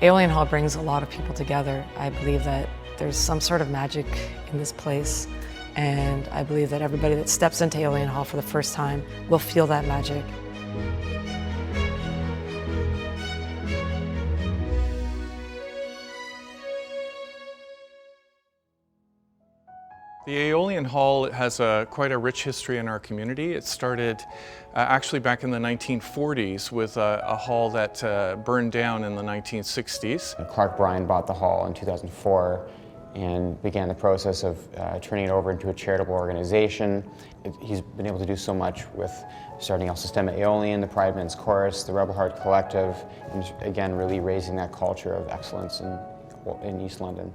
Aeolian Hall brings a lot of people together. I believe that there's some sort of magic in this place, and I believe that everybody that steps into Aeolian Hall for the first time will feel that magic. The Aeolian Hall has quite a rich history in our community. It started actually back in the 1940s with a hall that burned down in the 1960s. Clark Bryan bought the hall in 2004 and began the process of turning it over into a charitable organization. He's been able to do so much with starting El Sistema Aeolian, the Pride Men's Chorus, the Rebel Heart Collective, and again really raising that culture of excellence in East London.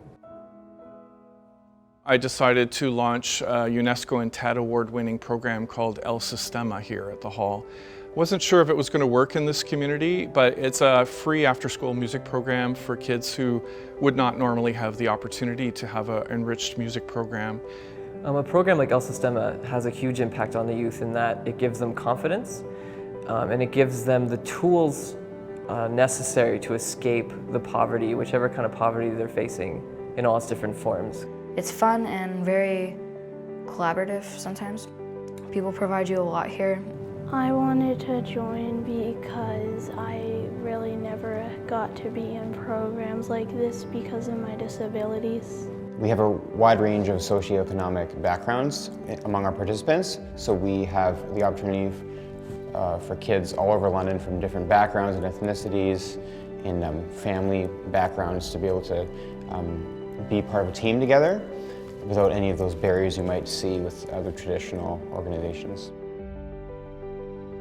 I decided to launch a UNESCO and TED award-winning program called El Sistema here at the Hall. Wasn't sure if it was going to work in this community, but it's a free after-school music program for kids who would not normally have the opportunity to have an enriched music program. A program like El Sistema has a huge impact on the youth in that it gives them confidence and it gives them the tools necessary to escape the poverty, whichever kind of poverty they're facing in all its different forms. It's fun and very collaborative sometimes. People provide you a lot here. I wanted to join because I really never got to be in programs like this because of my disabilities. We have a wide range of socioeconomic backgrounds among our participants, so we have the opportunity for kids all over London from different backgrounds and ethnicities and family backgrounds to be able to be part of a team together without any of those barriers you might see with other traditional organizations.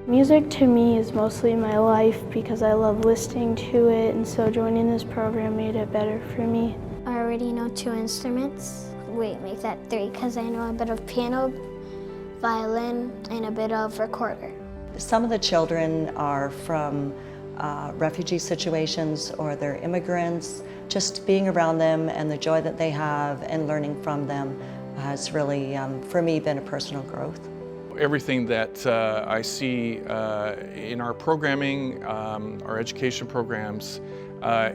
Music to me is mostly my life because I love listening to it, and so joining this program made it better for me. I already know 2 instruments. Wait, make that 3 because I know a bit of piano, violin, and a bit of recorder. Some of the children are from refugee situations or they're immigrants. Just being around them and the joy that they have and learning from them has really, for me, been a personal growth. Everything that I see in our programming, our education programs,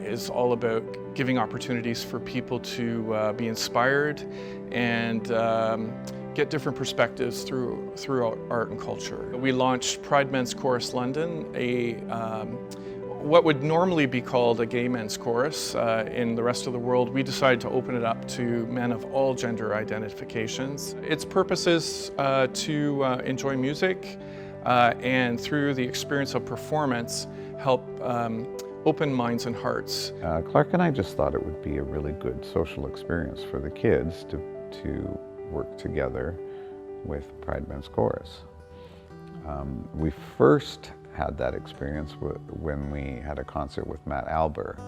is all about giving opportunities for people to be inspired and get different perspectives through art and culture. We launched Pride Men's Chorus London, what would normally be called a gay men's chorus. In the rest of the world, we decided to open it up to men of all gender identifications. Its purpose is to enjoy music and through the experience of performance, help open minds and hearts. Clark and I just thought it would be a really good social experience for the kids to work together with Pride Men's Chorus. We first had that experience when we had a concert with Matt Alber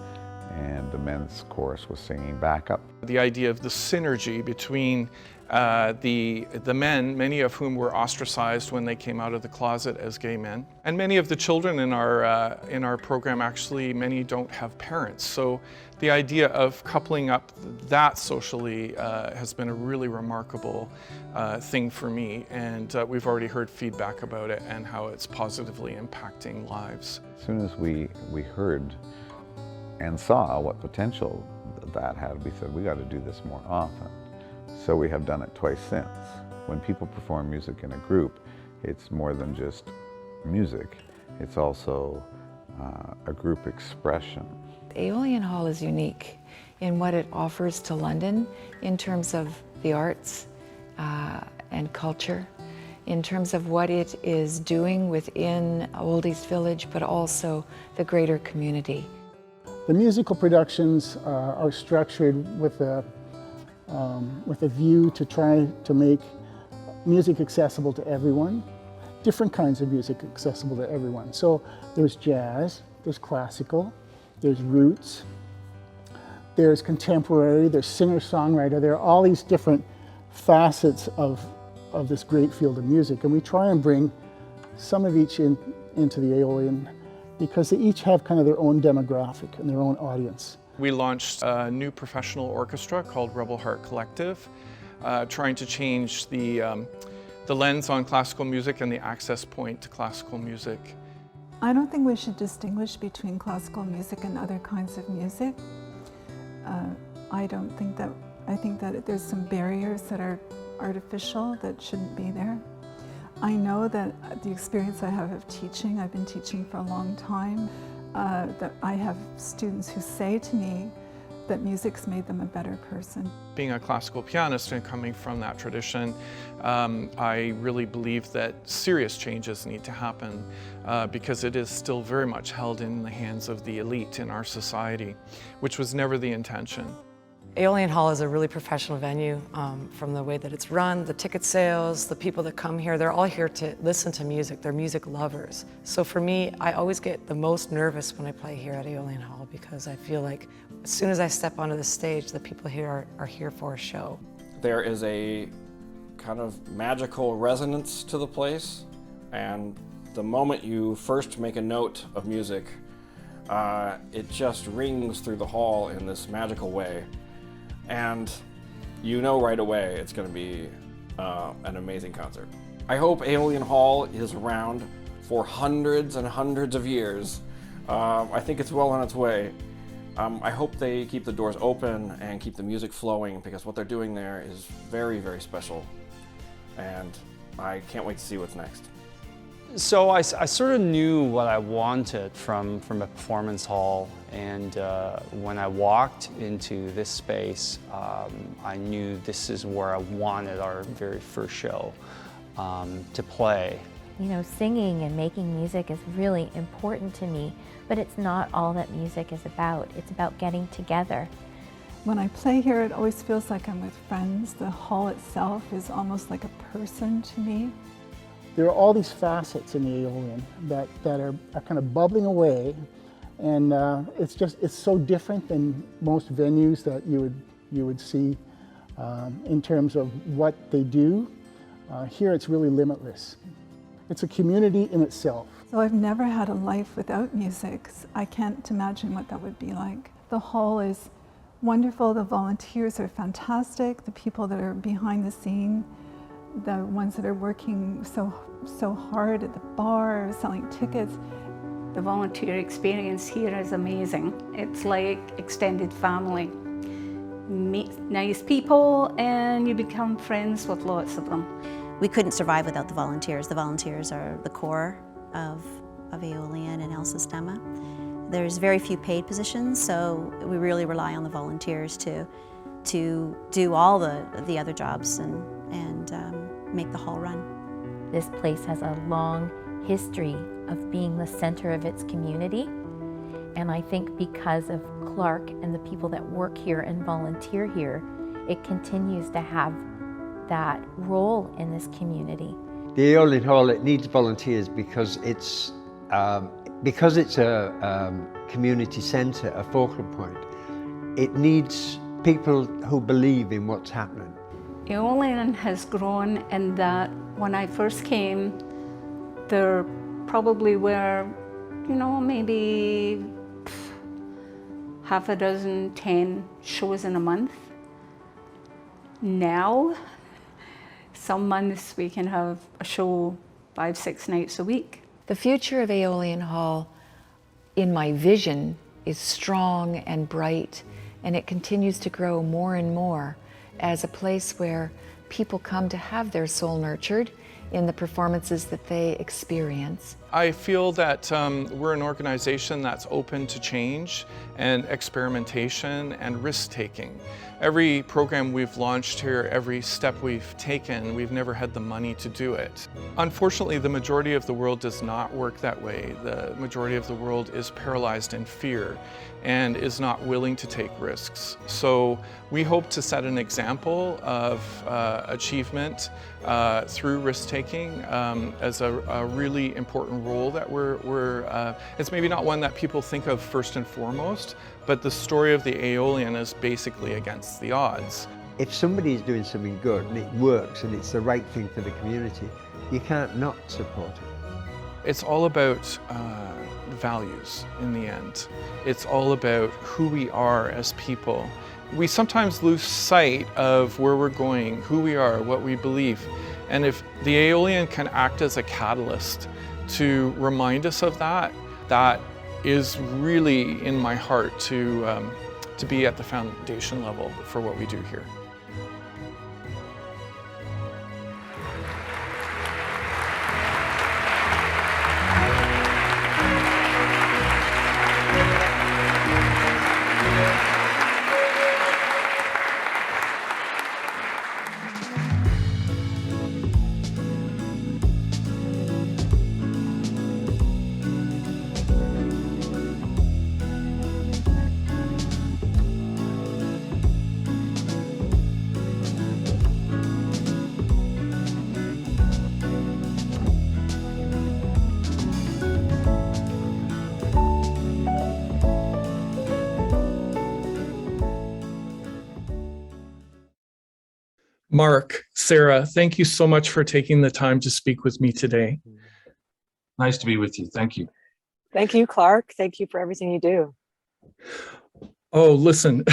and the men's chorus was singing backup. The idea of the synergy between the men, many of whom were ostracized when they came out of the closet as gay men, and many of the children in our program, actually many don't have parents. So the idea of coupling up that socially has been a really remarkable thing for me, and we've already heard feedback about it and how it's positively impacting lives. As soon as we heard and saw what potential that had, we said, we got to do this more often. So we have done it twice since. When people perform music in a group, it's more than just music. It's also a group expression. Aeolian Hall is unique in what it offers to London in terms of the arts and culture, in terms of what it is doing within Old East Village, but also the greater community. The musical productions are structured with a view to try to make music accessible to everyone, different kinds of music accessible to everyone. So there's jazz, there's classical, there's roots, there's contemporary, there's singer-songwriter. There are all these different facets of this great field of music, and we try and bring some of each into the Aeolian because they each have kind of their own demographic and their own audience. We launched a new professional orchestra called Rebel Heart Collective, trying to change the lens on classical music and the access point to classical music. I don't think we should distinguish between classical music and other kinds of music. I think that there's some barriers that are artificial that shouldn't be there. I know that the experience I have of teaching, I've been teaching for a long time, that I have students who say to me that music's made them a better person. Being a classical pianist and coming from that tradition, I really believe that serious changes need to happen because it is still very much held in the hands of the elite in our society, which was never the intention. Aeolian Hall is a really professional venue from the way that it's run, the ticket sales, the people that come here, they're all here to listen to music. They're music lovers. So for me, I always get the most nervous when I play here at Aeolian Hall because I feel like as soon as I step onto the stage, the people here are here for a show. There is a kind of magical resonance to the place, and the moment you first make a note of music, it just rings through the hall in this magical way. And you know right away it's going to be an amazing concert. I hope Aeolian Hall is around for hundreds and hundreds of years. I think it's well on its way. I hope they keep the doors open and keep the music flowing because what they're doing there is very, very special. And I can't wait to see what's next. So I sort of knew what I wanted from a performance hall, and when I walked into this space, I knew this is where I wanted our very first show to play. You know, singing and making music is really important to me, but it's not all that music is about. It's about getting together. When I play here, it always feels like I'm with friends. The hall itself is almost like a person to me. There are all these facets in the Aeolian that are kind of bubbling away, and it's so different than most venues that you would see in terms of what they do. Here it's really limitless. It's a community in itself. So I've never had a life without music. I can't imagine what that would be like. The hall is wonderful, the volunteers are fantastic, the people that are behind the scene, the ones that are working so hard at the bar, selling tickets. The volunteer experience here is amazing. It's like extended family. Meet nice people and you become friends with lots of them. We couldn't survive without the volunteers. The volunteers are the core of Aeolian and El Sistema. There's very few paid positions, so we really rely on the volunteers to do all the other jobs and make the hall run. This place has a long history of being the center of its community, and I think because of Clark and the people that work here and volunteer here, it continues to have that role in this community. The Aeolian Hall, it needs volunteers because it's a community centre, a focal point. It needs people who believe in what's happening. Aeolian has grown in that when I first came, there probably were, maybe half a dozen, 10 shows in a month. Now, some months we can have a show 5-6 nights a week. The future of Aeolian Hall, in my vision, is strong and bright, and it continues to grow more and more as a place where people come to have their soul nurtured in the performances that they experience. I feel that we're an organization that's open to change and experimentation and risk-taking. Every program we've launched here, every step we've taken, we've never had the money to do it. Unfortunately, the majority of the world does not work that way. The majority of the world is paralyzed in fear and is not willing to take risks. So we hope to set an example of achievement through risk-taking as a really important role that it's maybe not one that people think of first and foremost, but the story of the Aeolian is basically against the odds. If somebody is doing something good and it works and it's the right thing for the community, you can't not support it. It's all about values in the end. It's all about who we are as people. We sometimes lose sight of where we're going, who we are, what we believe. And if the Aeolian can act as a catalyst to remind us of that, that is really in my heart to be at the foundation level for what we do here. Mark, Sarah, thank you so much for taking the time to speak with me today. Nice to be with you. Thank you. Thank you, Clark. Thank you for everything you do. Oh, listen,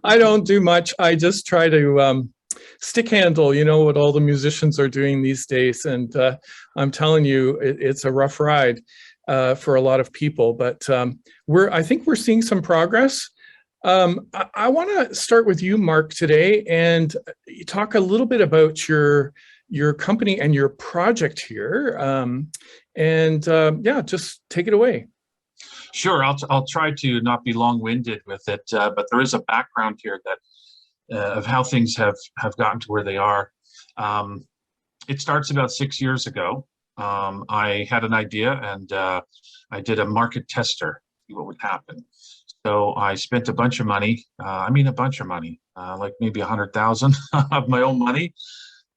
I don't do much. I just try to stick handle, you know, what all the musicians are doing these days. And I'm telling you, it's a rough ride for a lot of people, but I think we're seeing some progress. I want to start with you, Mark, today, and talk a little bit about your company and your project here. Yeah, just take it away. Sure, I'll try to not be long-winded with it, but there is a background here that of how things have gotten to where they are. It starts about 6 years ago. I had an idea, and I did a market tester, see what would happen. So I spent a bunch of money, like maybe 100,000 of my own money,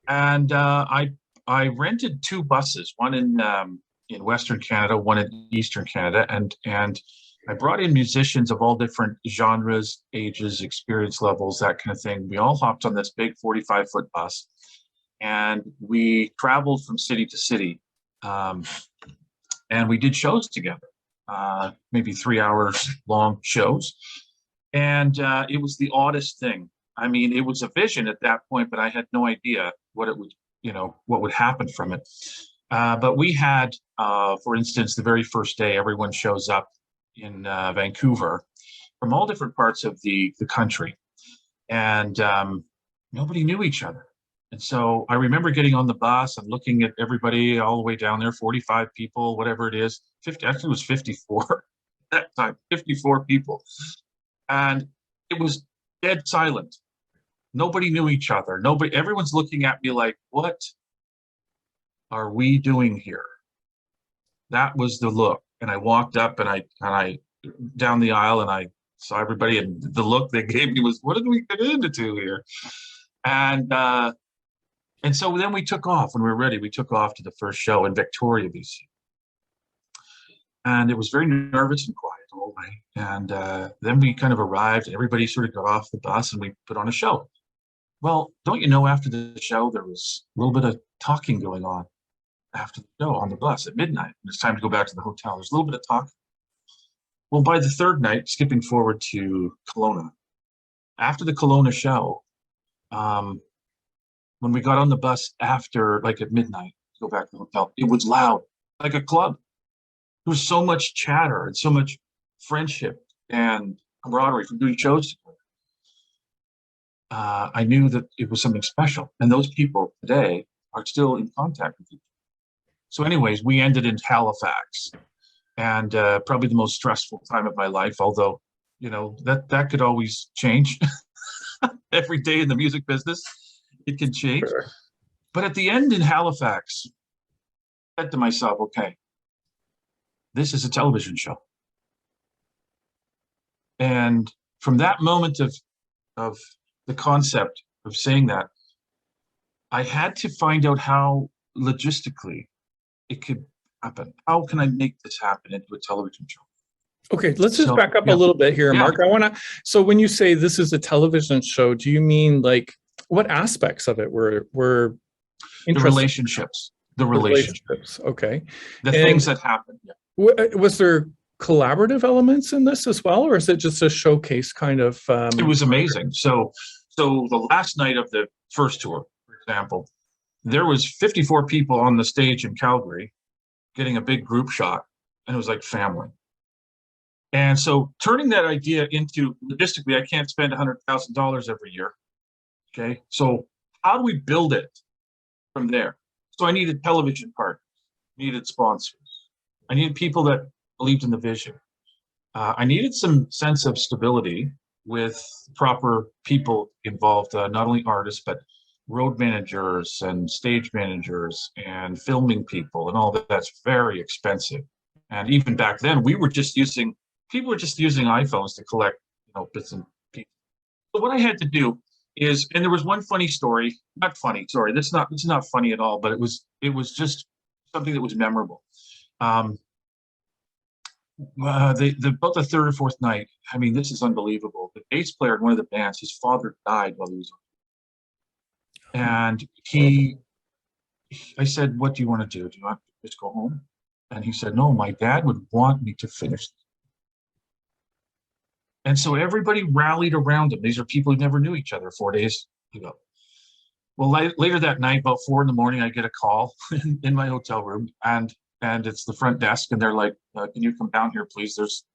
and I rented 2 buses, one in Western Canada, one in Eastern Canada, and I brought in musicians of all different genres, ages, experience levels, that kind of thing. We all hopped on this big 45-foot bus, and we traveled from city to city, and we did shows together, maybe 3 hours long shows, and it was the oddest thing. I mean, it was a vision at that point, but I had no idea what it would, what would happen from it. But we had, for instance, the very first day, everyone shows up in Vancouver from all different parts of the country, and nobody knew each other. And so I remember getting on the bus and looking at everybody all the way down there, 45 people, whatever it is, 50, actually it was 54 at that time, 54 people. And it was dead silent. Nobody knew each other. Everyone's looking at me like, what are we doing here? That was the look. And I walked up and I down the aisle, and I saw everybody, and the look they gave me was, what did we get into here? And so then we took off. When we were ready, we took off to the first show in Victoria, BC. And it was very nervous and quiet the whole way. And then we kind of arrived, and everybody sort of got off the bus, and we put on a show. Well, don't you know, after the show, there was a little bit of talking going on after the show on the bus at midnight. It's time to go back to the hotel. There's a little bit of talk. Well, by the third night, skipping forward to Kelowna, after the Kelowna show, when we got on the bus after, like at midnight, to go back to the hotel, it was loud, like a club. There was so much chatter and so much friendship and camaraderie from doing shows together. I knew that it was something special, and those people today are still in contact with each other. So anyways, we ended in Halifax, and probably the most stressful time of my life, although, that could always change. Every day in the music business, it can change. Sure. But at the end in Halifax, I said to myself, okay, this is a television show. And from that moment of the concept of saying that, I had to find out how logistically it could happen. How can I make this happen into a television show? Okay, let's just back up a little bit here, Mark. So when you say this is a television show, do you mean like what aspects of it were the relationships? The relationships. Okay. The things that happen. Yeah. Was there collaborative elements in this as well, or is it just a showcase kind of? It was amazing. So the last night of the first tour, for example, there was 54 people on the stage in Calgary, getting a big group shot, and it was like family. And so turning that idea into, logistically, I can't spend $100,000 every year. Okay, so how do we build it from there? So I needed television partners, needed sponsors, I needed people that believed in the vision. I needed some sense of stability with proper people involved, not only artists, but road managers and stage managers and filming people, and all that. That's very expensive. And even back then, people were just using iPhones to collect, bits and pieces. So what I had to do is, and there was one funny story, not funny, sorry, it's not funny at all, but it was just something that was memorable. About the third or fourth night, I mean, this is unbelievable. The bass player in one of the bands, his father died while he was on. And I said, "What do you want to do? Do you want to just go home?" And he said, "No, my dad would want me to finish." And so everybody rallied around him. These are people who never knew each other 4 days ago. Well, later that night, about 4 a.m, I get a call in my hotel room, and it's the front desk, and they're like, "Can you come down here, please? There's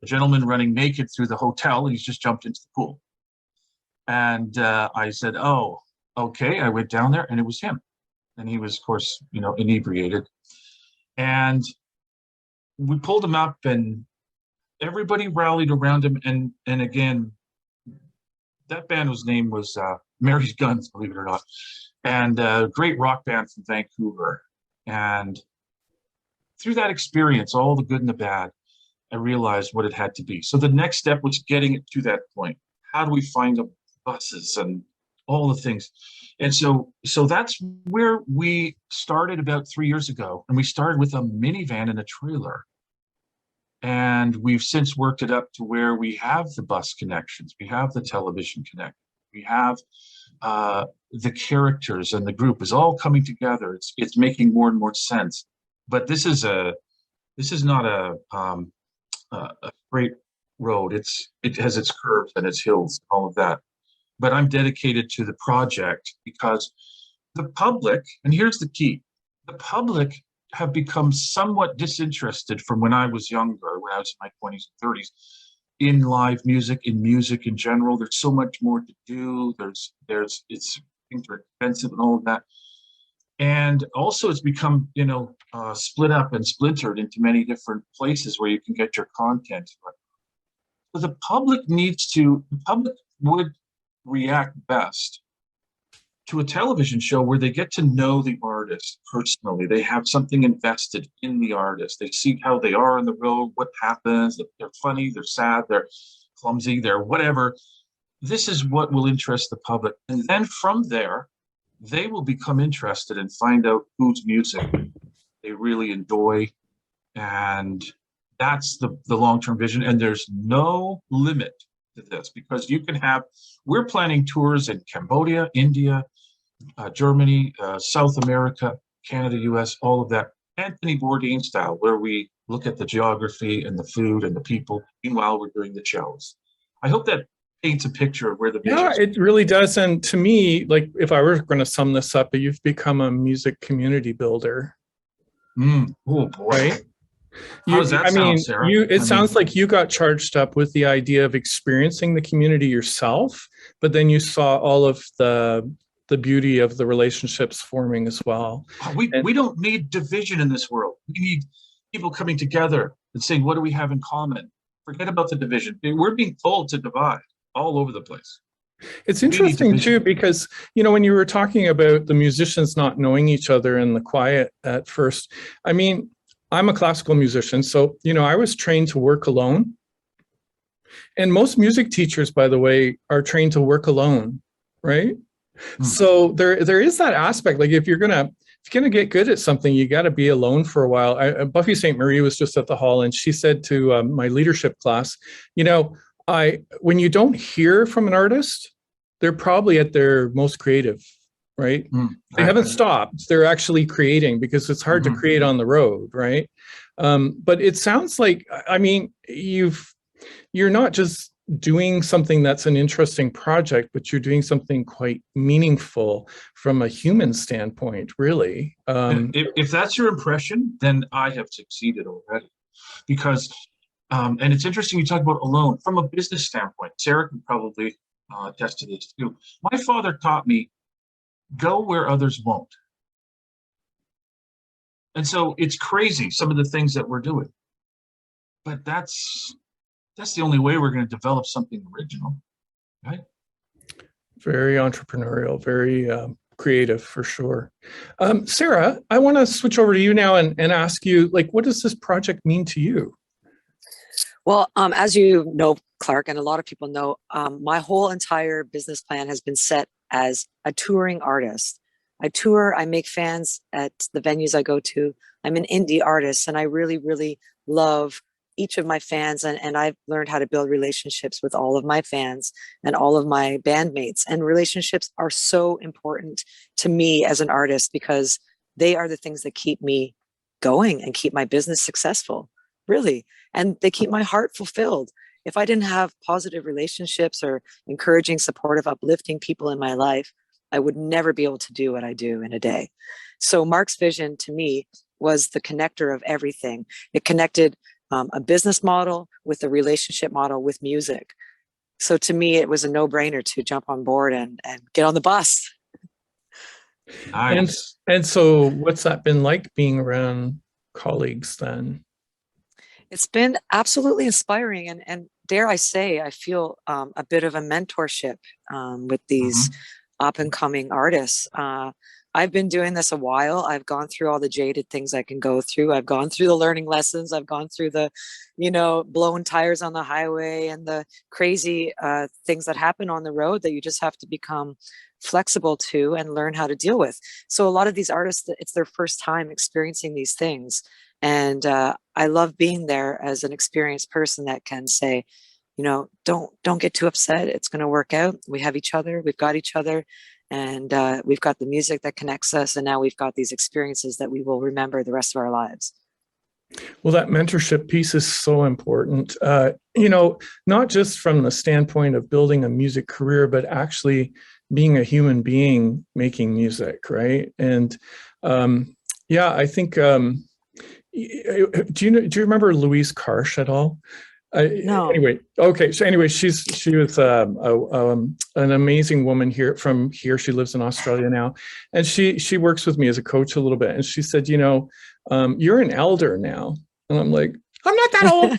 a gentleman running naked through the hotel. He's just jumped into the pool." And I said, "Oh, okay." I went down there, and it was him. And he was, of course, inebriated. And we pulled him up, and everybody rallied around him. And again, that band's name was Mary's Guns, believe it or not. And a great rock band from Vancouver. And through that experience, all the good and the bad, I realized what it had to be. So the next step was getting it to that point. How do we find the buses and all the things? And so that's where we started about 3 years ago. And we started with a minivan and a trailer. And we've since worked it up to where we have the bus connections, we have the television connect, we have the characters, and the group is all coming together. It's making more and more sense. But this is not a straight road. It has its curves and its hills, all of that. But I'm dedicated to the project because the public, and here's the key, the public have become somewhat disinterested from when I was younger, when I was in my 20s and 30s, in live music, in music in general. There's so much more to do. Things are expensive and all of that. And also it's become, split up and splintered into many different places where you can get your content. But the public would react best to a television show where they get to know the artist personally. They have something invested in the artist. They see how they are on the road, what happens, they're funny, they're sad, they're clumsy, they're whatever. This is what will interest the public. And then from there, they will become interested and find out whose music they really enjoy. And that's the long-term vision. And there's no limit to this, because we're planning tours in Cambodia, India, Germany, South America, Canada, US, all of that, Anthony Bourdain style, where we look at the geography and the food and the people. Meanwhile, we're doing the shows. I hope that paints a picture of where the vision is. It really does. And to me, like, if I were going to sum this up, you've become a music community builder. Oh boy. Right? How does that sound, Sarah? It sounds like you got charged up with the idea of experiencing the community yourself, but then you saw all of the beauty of the relationships forming as well. We don't need division in this world. We need people coming together and saying, what do we have in common? Forget about the division. We're being told to divide all over the place. It's interesting too, because, when you were talking about the musicians not knowing each other in the quiet at first, I mean, I'm a classical musician, so, I was trained to work alone. And most music teachers, by the way, are trained to work alone, right? So there is that aspect. Like, if you're gonna get good at something, you got to be alone for a while. Buffy St. Marie was just at the hall, and she said to my leadership class, when you don't hear from an artist, they're probably at their most creative, right? They haven't stopped. They're actually creating, because it's hard to create on the road, right? But it sounds like, I mean, you're not just doing something that's an interesting project, but you're doing something quite meaningful from a human standpoint, really. If that's your impression, then I have succeeded already. Because, and it's interesting you talk about alone. From a business standpoint, Sarah can probably attest to this too. My father taught me, go where others won't. And so it's crazy, some of the things that we're doing. But that's the only way we're going to develop something original, right? Very entrepreneurial, very creative for sure. Sarah, I want to switch over to you now and ask you, like, what does this project mean to you? Well, as you know, Clark, and a lot of people know, my whole entire business plan has been set as a touring artist. I tour, I make fans at the venues I go to. I'm an indie artist, and I really, really love each of my fans, and I've learned how to build relationships with all of my fans and all of my bandmates. And relationships are so important to me as an artist because they are the things that keep me going and keep my business successful, really. And they keep my heart fulfilled. If I didn't have positive relationships or encouraging, supportive, uplifting people in my life, I would never be able to do what I do in a day. So Mark's vision to me was the connector of everything. It connected a business model with a relationship model with music. So to me, it was a no-brainer to jump on board and get on the bus. Nice. And so what's that been like being around colleagues then? It's been absolutely inspiring. And dare I say, I feel a bit of a mentorship with these up and coming artists. I've been doing this a while. I've gone through all the jaded things I can go through. I've gone through the learning lessons. I've gone through the, blowing tires on the highway and the crazy things that happen on the road that you just have to become flexible to and learn how to deal with. So a lot of these artists, it's their first time experiencing these things. And I love being there as an experienced person that can say, don't get too upset. It's going to work out. We have each other. We've got each other. And we've got the music that connects us. And now we've got these experiences that we will remember the rest of our lives. Well, that mentorship piece is so important, not just from the standpoint of building a music career, but actually being a human being making music, right? And I think, do you remember Louise Karsh at all? No. Anyway, okay. So anyway, she was an amazing woman here. She lives in Australia now, and she works with me as a coach a little bit. And she said, you're an elder now, and I'm like, I'm not that old.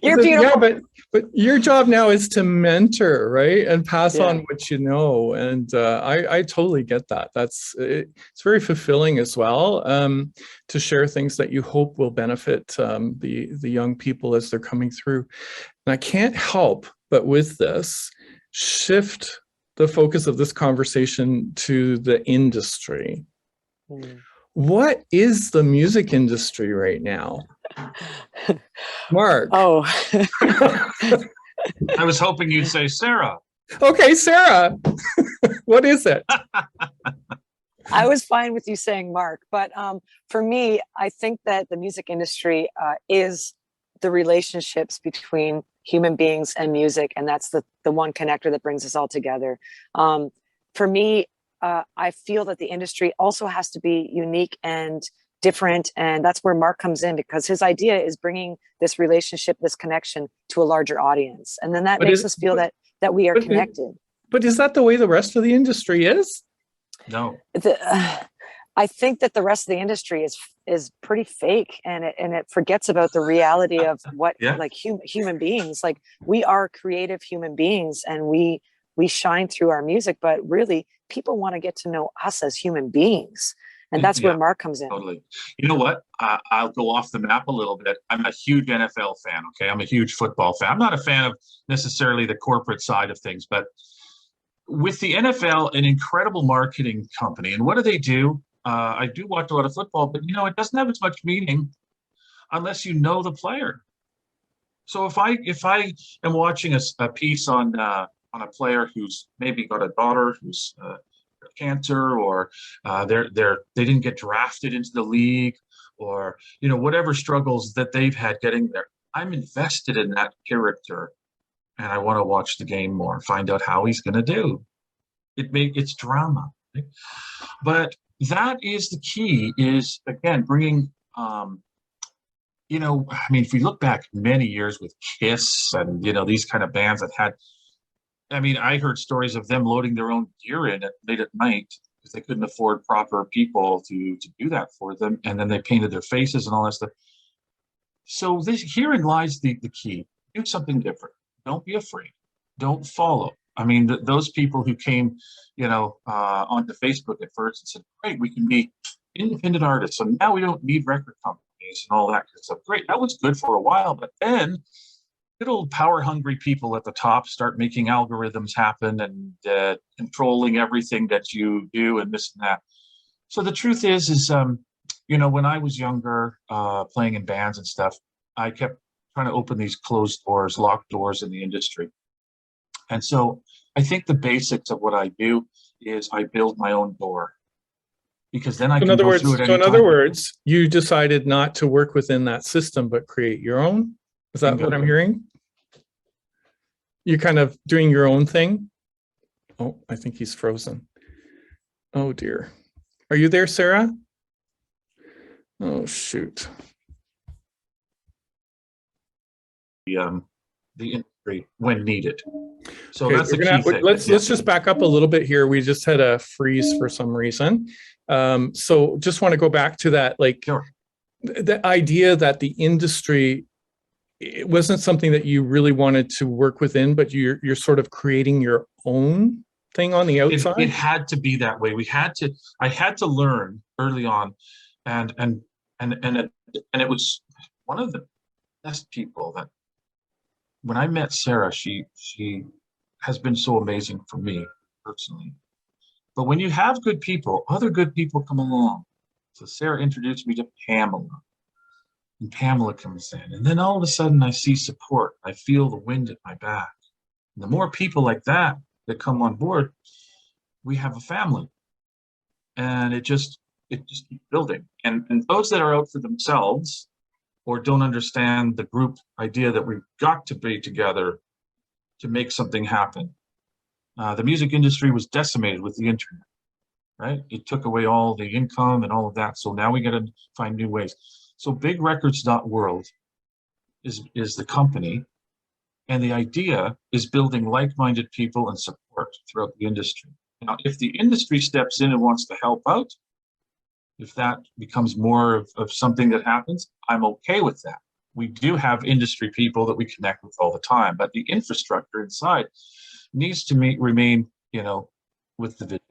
You're beautiful. Yeah, but your job now is to mentor, right, and pass on what you know. And I totally get that. It's very fulfilling as well to share things that you hope will benefit the young people as they're coming through. And I can't help but with this shift the focus of this conversation to the industry. What is the music industry right now? Mark. Oh. I was hoping you'd say Sarah. Okay, Sarah. What is it? I was fine with you saying Mark, but for me, I think that the music industry is the relationships between human beings and music, and that's the one connector that brings us all together. For me, I feel that the industry also has to be unique and different, and that's where Mark comes in, because his idea is bringing this relationship, this connection to a larger audience, and then that makes us feel that we are connected. But is that the way the rest of the industry is? No. I think that the rest of the industry is pretty fake, and it forgets about the reality of what like human beings. Like, we are creative human beings, and we shine through our music, but really people want to get to know us as human beings. And that's where Mark comes in. Totally. You know what? I'll go off the map a little bit. I'm a huge NFL fan. Okay. I'm a huge football fan. I'm not a fan of necessarily the corporate side of things, but with the NFL, an incredible marketing company. And what do? I do watch a lot of football, but it doesn't have as much meaning unless you know the player. So if I am watching a piece on a player who's maybe got a daughter who's cancer, or they didn't get drafted into the league, or whatever struggles that they've had getting there, I'm invested in that character and I want to watch the game more, find out how he's going to do. It's drama, right? But that is the key, is again bringing I mean, if we look back many years with Kiss and these kind of bands that had, I mean, I heard stories of them loading their own gear in late at night because they couldn't afford proper people to do that for them, and then they painted their faces and all that stuff. So herein lies the key. Do something different. Don't be afraid. Don't follow. I mean, those people who came, onto Facebook at first and said, "Great, we can be independent artists, so now we don't need record companies and all that kind of stuff." Great, that was good for a while, but then little power-hungry people at the top start making algorithms happen and controlling everything that you do and this and that. So the truth is when I was younger, playing in bands and stuff, I kept trying to open these closed doors, locked doors in the industry. And so I think the basics of what I do is I build my own door, because then I can go through it anytime. So in other words, you decided not to work within that system, but create your own? Is that what I'm hearing? You're kind of doing your own thing? Oh, I think he's frozen. Oh dear. Are you there, Sarah? Oh, shoot. The industry when needed. So Okay, that's the key thing. let's just back up a little bit here. We just had a freeze for some reason. So just want to go back to that, like the idea that the industry, it wasn't something that you really wanted to work within, but you're sort of creating your own thing on the outside. It had to be that way. I had to learn early on, and it was one of the best people that when I met Sarah, she has been so amazing for me personally. But when you have good people, other good people come along. So Sarah introduced me to Pamela, and Pamela comes in, and then all of a sudden I see support. I feel the wind at my back. And the more people like that come on board, we have a family, and it just keeps building. And those that are out for themselves or don't understand the group idea that we've got to be together to make something happen. The music industry was decimated with the internet, right? It took away all the income and all of that. So now we got to find new ways. So bigrecords.world is the company, and the idea is building like-minded people and support throughout the industry. Now, if the industry steps in and wants to help out, if that becomes more of something that happens, I'm okay with that. We do have industry people that we connect with all the time, but the infrastructure inside needs to remain, with the vision.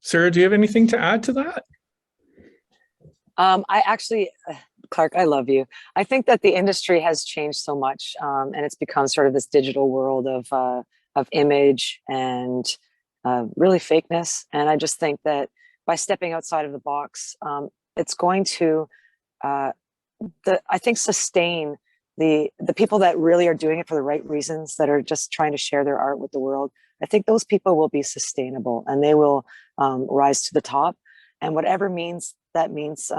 Sarah, do you have anything to add to that? I actually, Clark, I love you. I think that the industry has changed so much, and it's become sort of this digital world of image and really fakeness. And I just think that by stepping outside of the box, it's going to, I think, sustain the people that really are doing it for the right reasons, that are just trying to share their art with the world. I think those people will be sustainable, and they will rise to the top. And whatever means that means,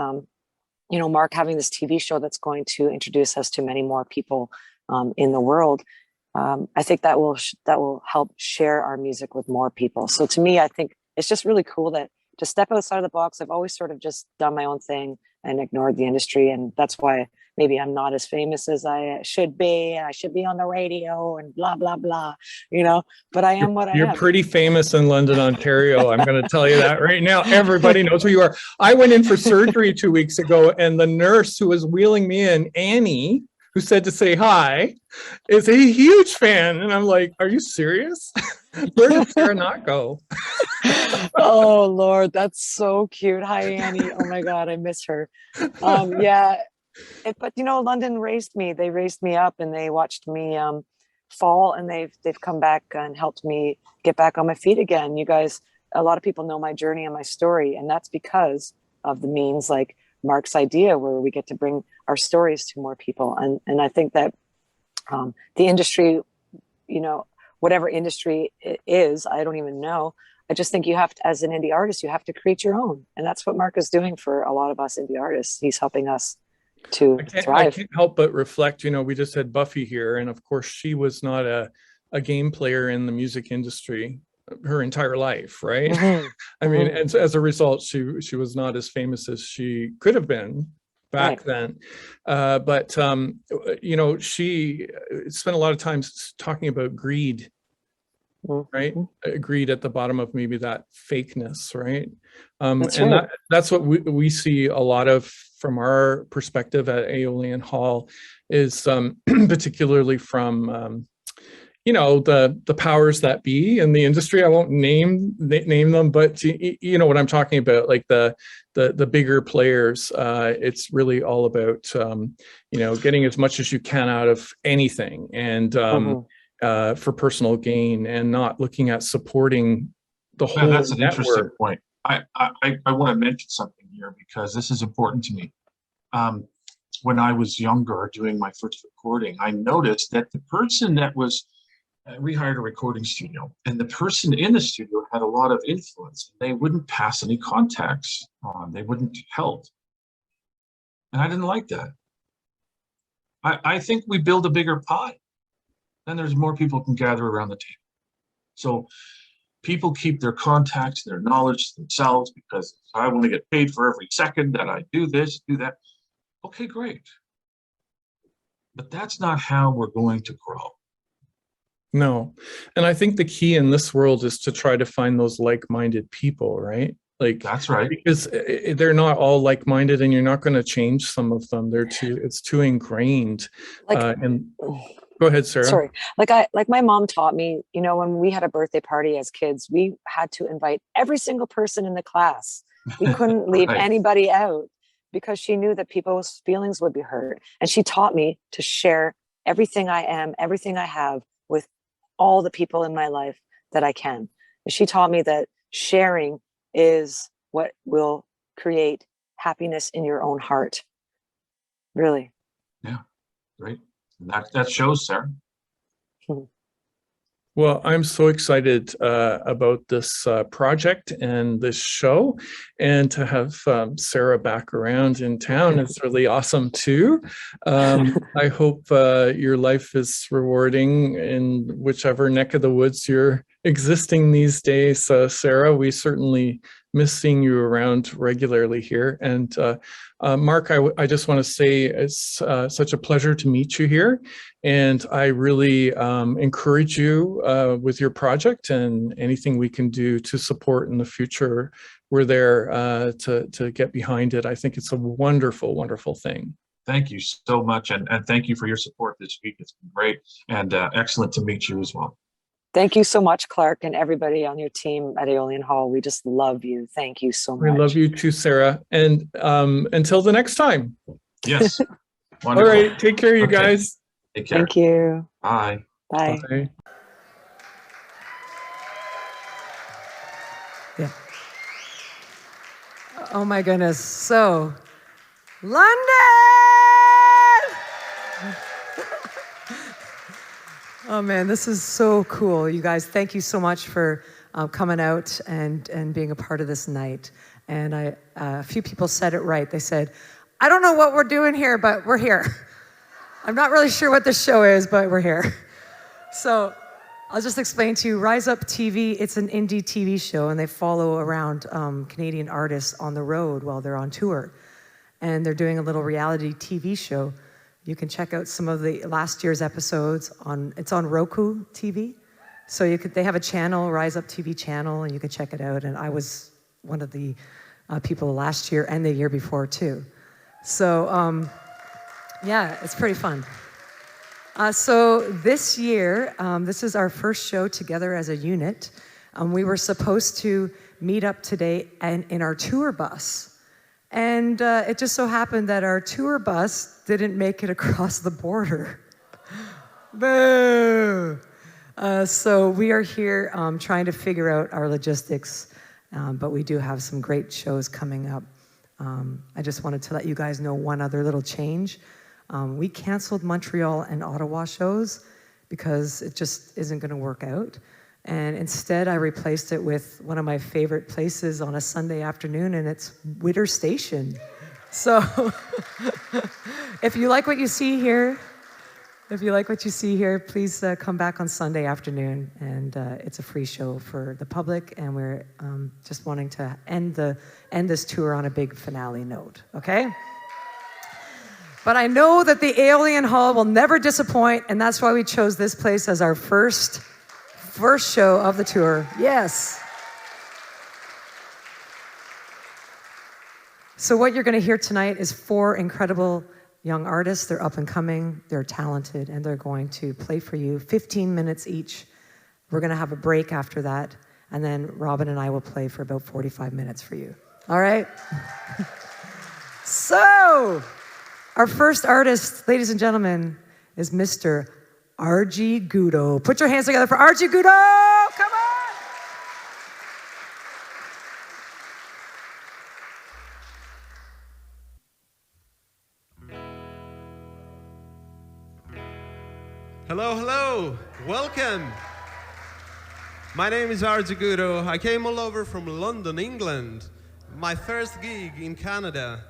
Mark having this TV show that's going to introduce us to many more people in the world. I think that will help share our music with more people. So to me, I think it's just really cool to step outside of the box. I've always sort of just done my own thing and ignored the industry, and that's why maybe I'm not as famous as I should be, and I should be on the radio and blah blah blah, but I am what I am. You're pretty famous in London, Ontario. I'm going to tell you that right now. Everybody knows who you are. I went in for surgery 2 weeks ago, and the nurse who was wheeling me in, Annie, who said to say hi, is a huge fan. And I'm like, are you serious? Where did Sarah not go? Oh, Lord, that's so cute. Hi, Annie. Oh, my God, I miss her. Yeah, but, London raised me. They raised me up, and they watched me fall, and they've come back and helped me get back on my feet again. You guys, a lot of people know my journey and my story, and that's because of the means like Mark's idea, where we get to bring our stories to more people. And I think that the industry, whatever industry it is, I don't even know. I just think you have to, as an indie artist, you have to create your own. And that's what Mark is doing for a lot of us indie artists. He's helping us to I thrive. can't help but reflect, we just had Buffy here, and of course she was not a game player in the music industry her entire life, right? Mm-hmm. I mean, and so as a result, she was not as famous as she could have been back then. But she spent a lot of time talking about greed, right? Greed at the bottom of maybe that fakeness, right? That's what we see a lot of from our perspective at Aeolian Hall, is particularly from the powers that be in the industry. I won't name them, but you know what I'm talking about, like the bigger players. It's really all about getting as much as you can out of anything, and for personal gain, and not looking at supporting the whole That's an network. interesting point. I want to mention something here because this is important to me. When I was younger, doing my first recording, I noticed that the person that was we hired a recording studio, and the person in the studio had a lot of influence. They wouldn't pass any contacts on. They wouldn't help. And I didn't like that. I think we build a bigger pie. Then there's more people who can gather around the table. So people keep their contacts, their knowledge to themselves, because I want to get paid for every second that I do this, do that. Okay, great. But that's not how we're going to grow. No. And I think the key in this world is to try to find those like-minded people, right? Like, that's right. Because they're not all like-minded, and you're not going to change some of them. It's too ingrained. And go ahead, Sarah. Sorry. Like my mom taught me, when we had a birthday party as kids, we had to invite every single person in the class. We couldn't leave anybody out, because she knew that people's feelings would be hurt. And she taught me to share everything I am, everything I have, with all the people in my life that I can. And she taught me that sharing is what will create happiness in your own heart. Really. Yeah, great. And that shows, Sarah. Well, I'm so excited about this project and this show, and to have Sarah back around in town is really awesome too. I hope your life is rewarding in whichever neck of the woods you're existing these days, Sarah. We certainly miss seeing you around regularly here. And Mark, I just want to say it's such a pleasure to meet you here. And I really encourage you with your project, and anything we can do to support in the future, we're there to get behind it. I think it's a wonderful, wonderful thing. Thank you so much. And thank you for your support this week. It's been great, and excellent to meet you as well. Thank you so much, Clark, and everybody on your team at Aeolian Hall. We just love you. Thank you so much. We love you too, Sarah. And until the next time. Yes. All right. Take care, you guys. Take care. Thank you. Bye. Bye. Bye. Yeah. Oh my goodness. So, London! Oh man, this is so cool. You guys, thank you so much for coming out and being a part of this night. And a few people said it right. They said, I don't know what we're doing here, but we're here. I'm not really sure what this show is, but we're here. So I'll just explain to you. Rise Up TV, it's an indie TV show, and they follow around Canadian artists on the road while they're on tour. And they're doing a little reality TV show. You can check out some of the last year's episodes it's on Roku TV. So they have a channel, Rise Up TV channel, and you can check it out. And I was one of the people last year and the year before too. So yeah, it's pretty fun. So this year, this is our first show together as a unit. We were supposed to meet up today in our tour bus. And it just so happened that our tour bus didn't make it across the border. Boo! So we are here trying to figure out our logistics, but we do have some great shows coming up. I just wanted to let you guys know one other little change. We canceled Montreal and Ottawa shows because it just isn't going to work out. And instead, I replaced it with one of my favorite places on a Sunday afternoon, and it's Witter Station. So If you like what you see here, please come back on Sunday afternoon, and it's a free show for the public, and we're just wanting to end this tour on a big finale note, okay? But I know that the Aeolian Hall will never disappoint, and that's why we chose this place as our first show of the tour. Yes. So what you're going to hear tonight is 4 incredible young artists. They're up and coming, they're talented, and they're going to play for you 15 minutes each. We're going to have a break after that, and then Robin and I will play for about 45 minutes for you. All right? So, our first artist, ladies and gentlemen, is Mr. R.G. Gudo. Put your hands together for R.G. Gudo! Come on! Hello, hello, welcome. My name is R.G. Gudo. I came all over from London, England. My first gig in Canada.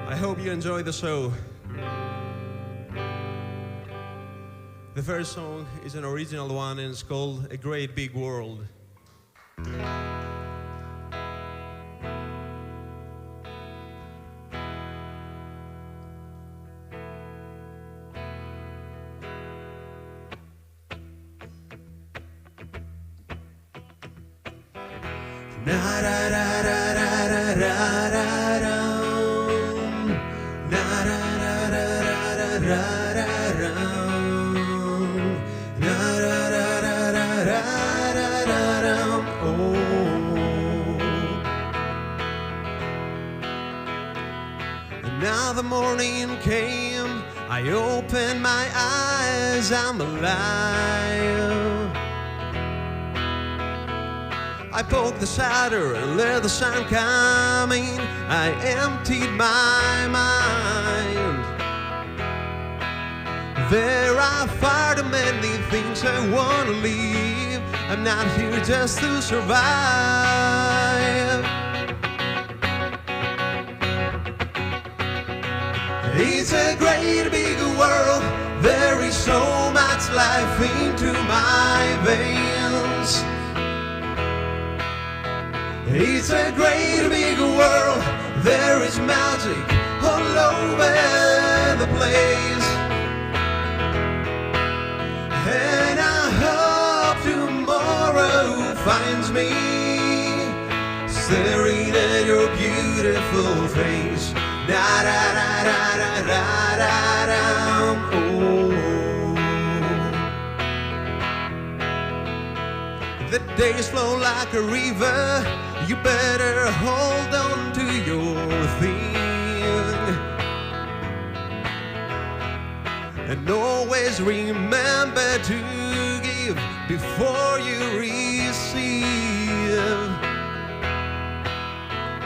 I hope you enjoy the show. The first song is an original one and it's called A Great Big World. Now the morning came, I opened my eyes, I'm alive. I poked the shadow and let the sun come in. I emptied my mind. There are far too many things I want to leave. I'm not here just to survive. It's a great big world. There is so much life into my veins. It's a great big world. There is magic all over the place. And I hope tomorrow finds me staring at your beautiful face. Da da da da da da da da. Oh. The days flow like a river. You better hold on to your thing. And always remember to give before you receive.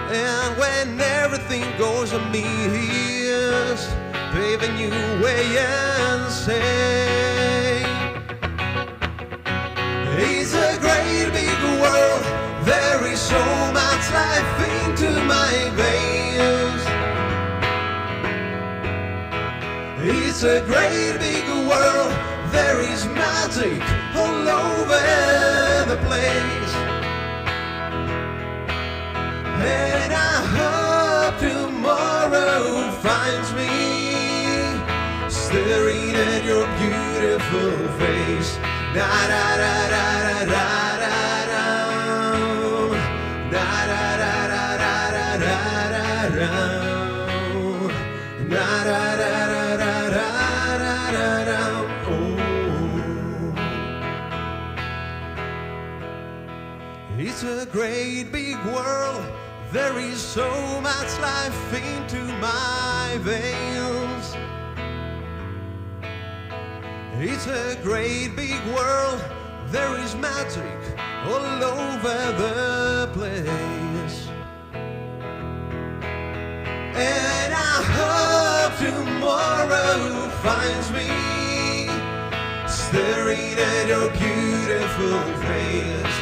And when everything goes amiss, pave a new way and say, it's a great big world. There is so much life into my veins. It's a great big world. There is magic all over the place. And I hope tomorrow finds me staring at your beautiful face. Da da da da da da da da. Da da da da da da da da. Da da da da da da da. Oh. It's a great big world. There is so much life into my veins. It's a great big world. There is magic all over the place. And I hope tomorrow finds me staring at your beautiful face.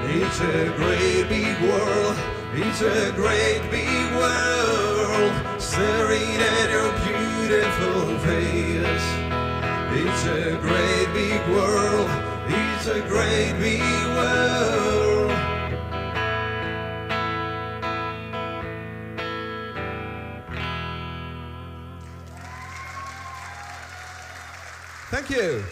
It's a great big world. It's a great big world staring at your beautiful face. It's a great big world. It's a great big world. Thank you.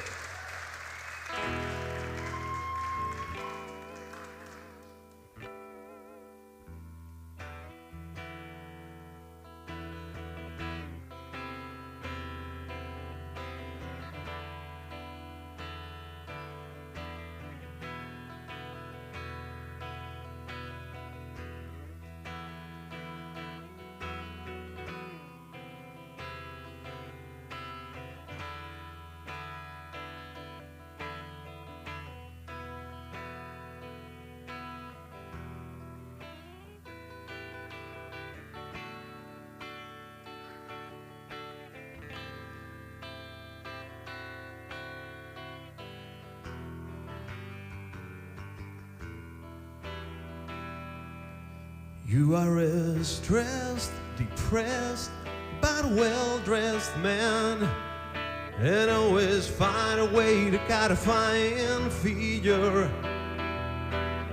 You are a stressed, depressed, but well-dressed man, and always find a way to gratify and feed your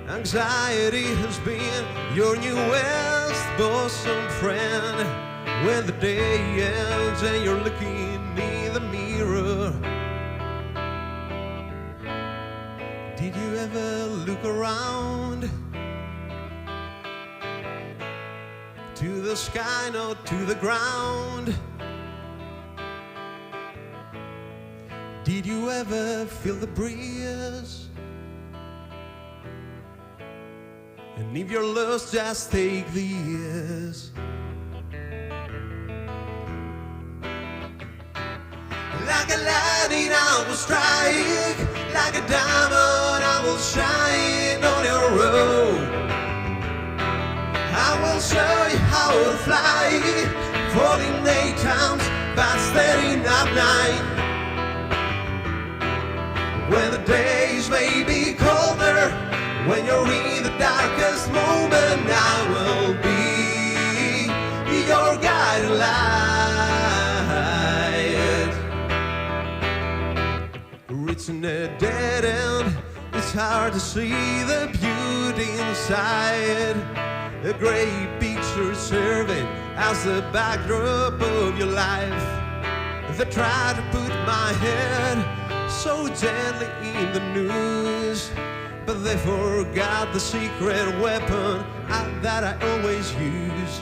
anxiety. Has been your newest bosom friend. When the day ends and you're looking in the mirror, did you ever look around? To the sky, not to the ground. Did you ever feel the breeze? And if you're lost, just take this. Like a lightning I will strike, like a diamond I will shine on your road. I will show you how to fly, falling 8 times, but standing up 9. When the days may be colder, when you're in the darkest moment, I will be your guiding light. Reaching a dead end, it's hard to see the beauty inside. A great picture serving as the backdrop of your life. They try to put my head so gently in the news, but they forgot the secret weapon that I always use.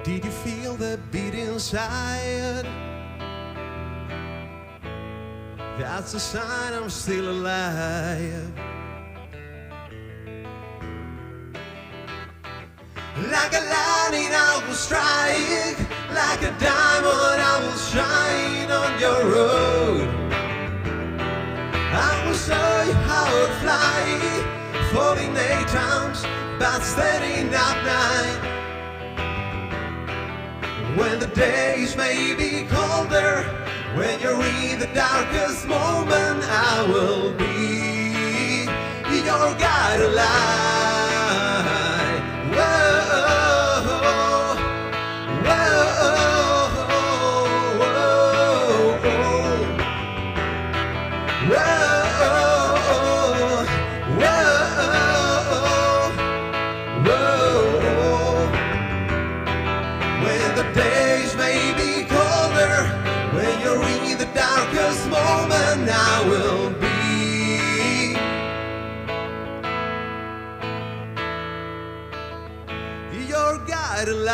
Did you feel the beat inside? That's a sign I'm still alive. Like a lightning I will strike, like a diamond I will shine on your road. I will show you how to fly, falling 8 times, but standing up 9. When the days may be colder, when you're in the darkest moment, I will be your guiding light. Whoa. When the days may be colder, when you're in the darkest moment, I will be your guiding light.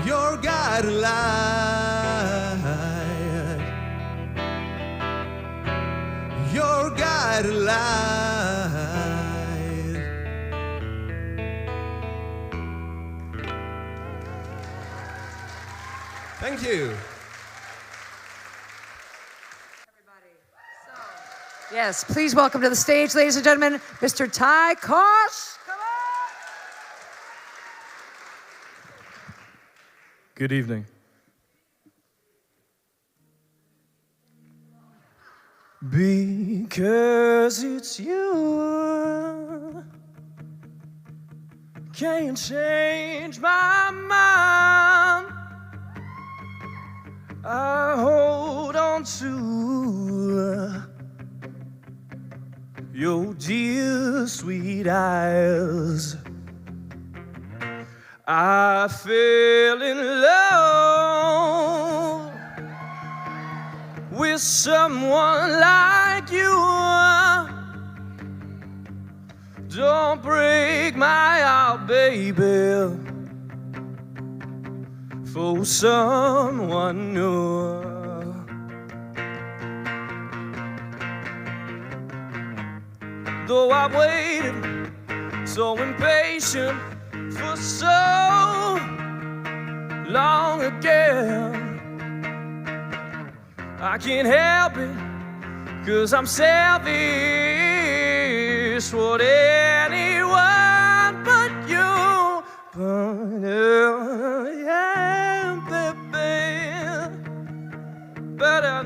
Your guiding light. Your guiding light. Thank you. Yes, please welcome to the stage, ladies and gentlemen, Mr. Ty Kosh. Good evening. Because it's you, can't change my mind. I hold on to your dear sweet eyes. I fell in love with someone like you. Don't break my heart, baby, for someone new. Though I've waited so impatient for so long again, I can't help it, 'cause I'm selfish. What anyone but you, but yeah, baby, but I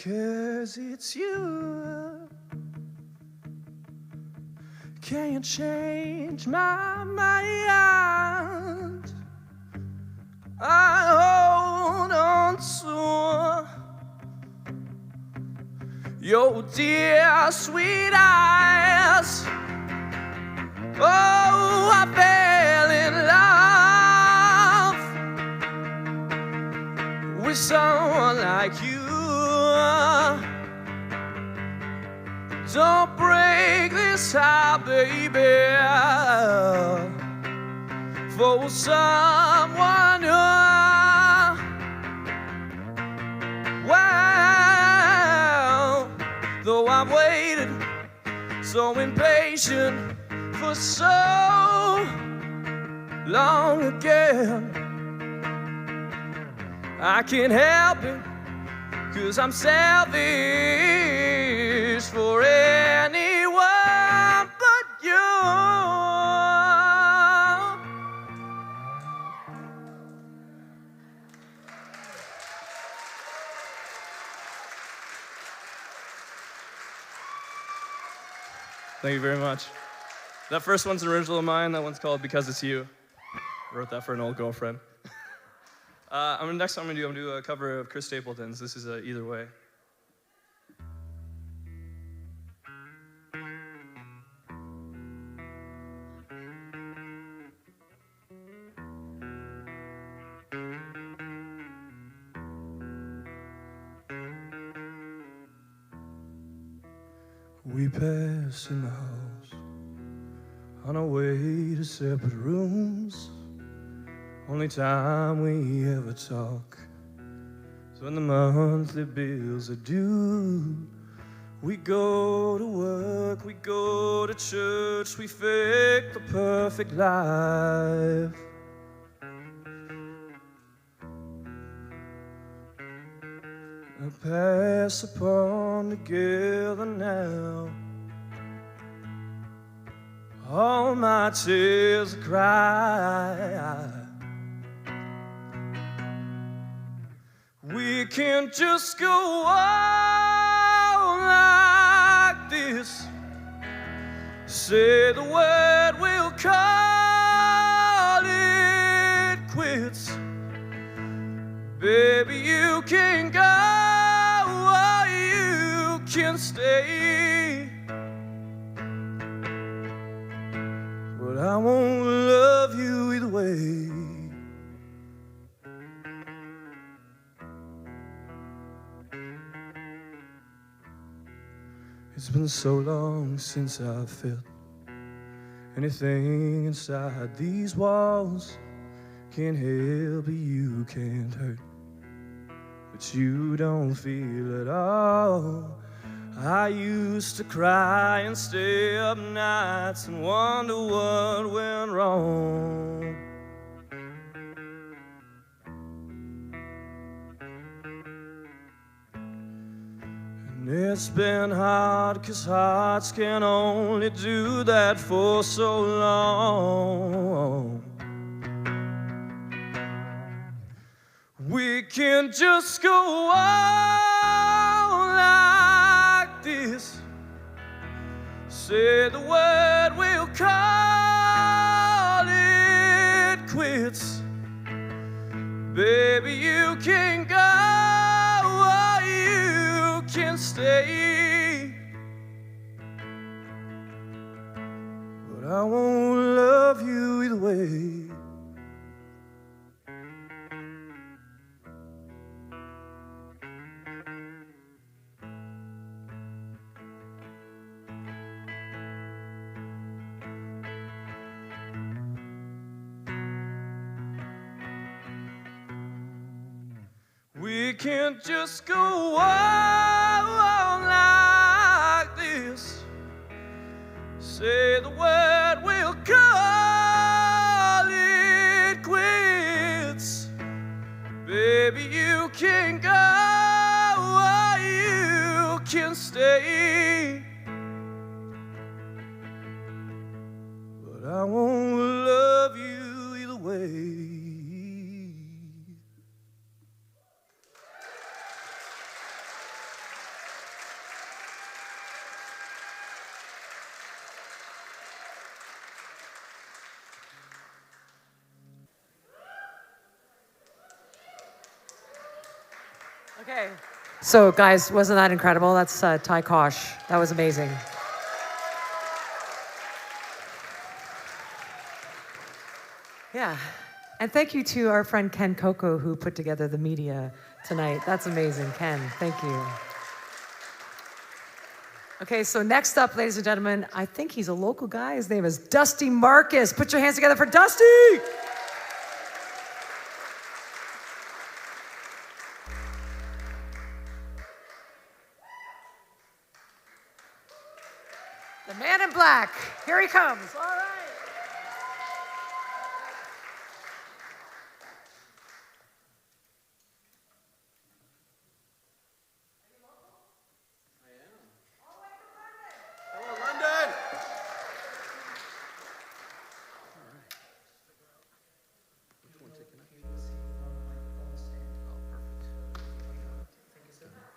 because it's you, can't change my mind. I hold on to your dear sweet eyes. Oh, I fell in love with someone like you. Don't break this heart, baby, for someone new. Well, though I've waited so impatient for so long again, I can't help it, 'cause I'm selfish for anyone but you. Thank you very much. That first one's an original of mine. That one's called Because It's You. I wrote that for an old girlfriend. Next I'm going to do a cover of Chris Stapleton's. This is Either Way. We passed in the house on our way to separate rooms. Only time we ever talk is when the monthly bills are due. We go to work, we go to church, we fake the perfect life. I pass upon together now. All my tears I cry. We can't just go on like this. Say the word, we'll call it quits. Baby, you can go or you can stay, but I won't love you either way. It's been so long since I've felt anything inside these walls. Can't help it, you can't hurt, but you don't feel at all. I used to cry and stay up nights and wonder what went wrong. And it's been hard, 'cause hearts can only do that for so long. We can just go on like this. Say the word, we'll call it quits. Baby, you can go or you can stay, but I won't love you either way. We can't just go on like this. Say the word, we'll call it quits. Baby, you can go or you can stay, but I won't love you either way. Okay. So, guys, wasn't that incredible? That's Ty Kosh. That was amazing. Yeah. And thank you to our friend Ken Coco, who put together the media tonight. That's amazing, Ken. Thank you. Okay, so next up, ladies and gentlemen, I think he's a local guy. His name is Dusty Marcus. Put your hands together for Dusty! The man in black. Here he comes. All right.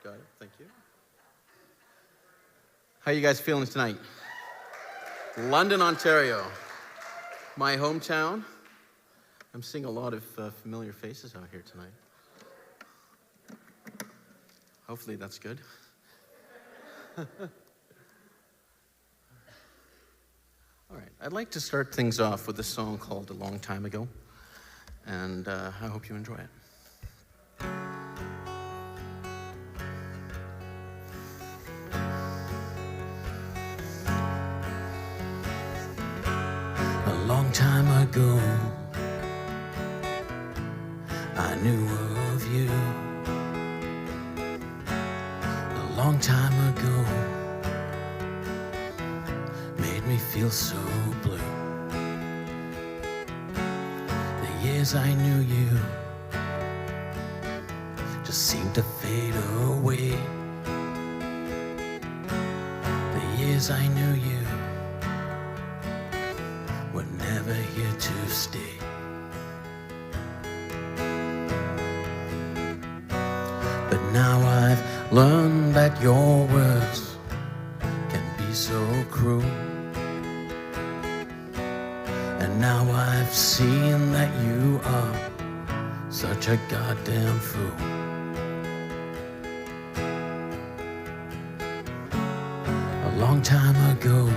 Got it. Thank you. How you guys feeling tonight? London, Ontario, my hometown. I'm seeing a lot of familiar faces out here tonight. Hopefully that's good. All right, I'd like to start things off with a song called A Long Time Ago, and I hope you enjoy it. A long time ago, I knew of you. A long time ago, made me feel so blue. The years I knew you just seemed to fade away. The years I knew you were never here to stay. But now I've learned that your words can be so cruel. And now I've seen that you are such a goddamn fool. A long time ago,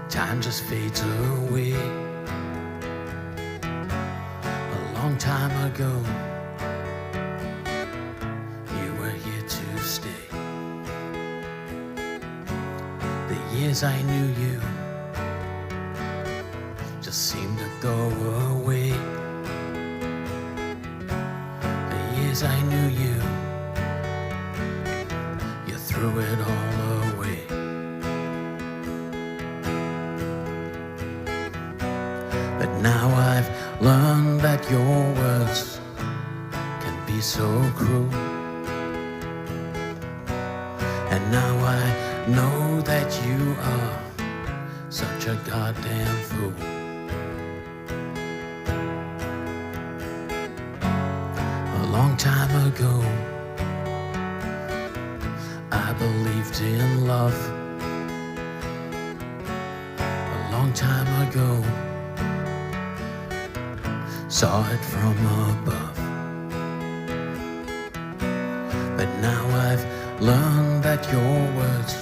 time just fades away. A long time ago, you were here to stay. The years I knew you just seemed to go away. The years I knew you, you threw it all away. But now I've learned that your words can be so cruel. And now I know that you are such a goddamn fool. A long time ago, I believed in love. A long time ago, saw it from above. But now I've learned that your words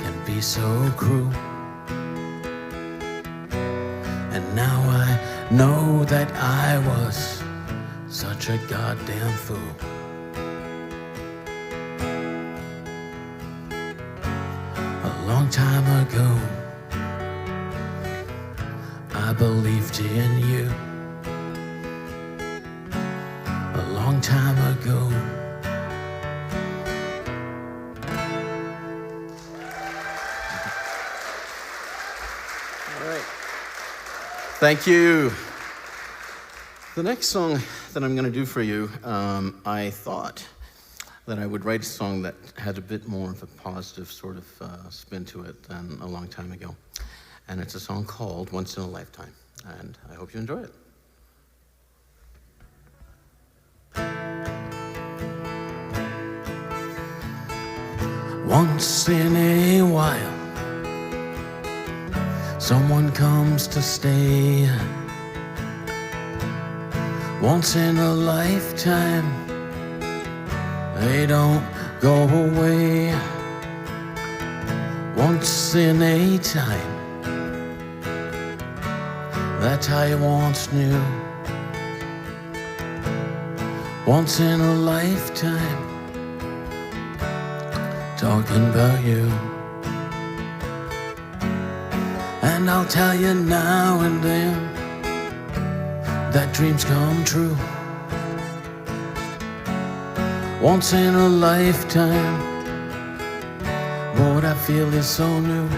can be so cruel. And now I know that I was such a goddamn fool. A long time ago, I believed in you. A long time ago. All right. Thank you. The next song that I'm going to do for you, I thought that I would write a song that had a bit more of a positive sort of spin to it than a long time ago. And it's a song called Once in a Lifetime. And I hope you enjoy it. Once in a while, someone comes to stay. Once in a lifetime, they don't go away. Once in a time that I once knew. Once in a lifetime, talking about you. And I'll tell you now and then that dreams come true. Once in a lifetime, what I feel is so new.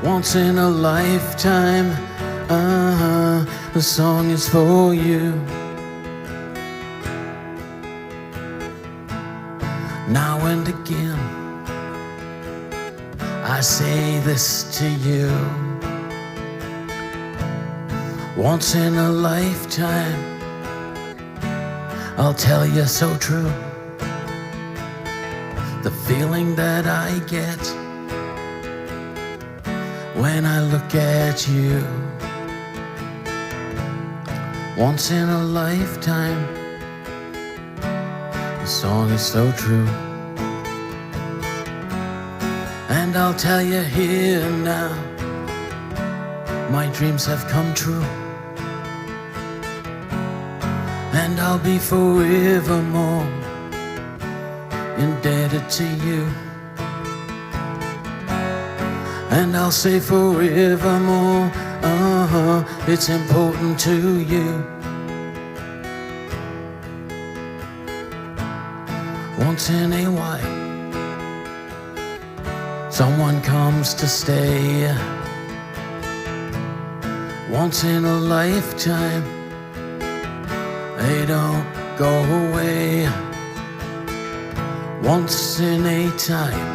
Once in a lifetime, the song is for you. Now and again, I say this to you. Once in a lifetime, I'll tell you so true. The feeling that I get when I look at you. Once in a lifetime, the song is so true. And I'll tell you here now, my dreams have come true. And I'll be forevermore indebted to you. And I'll say forevermore, it's important to you. Once in a while, someone comes to stay. Once in a lifetime, they don't go away. Once in a time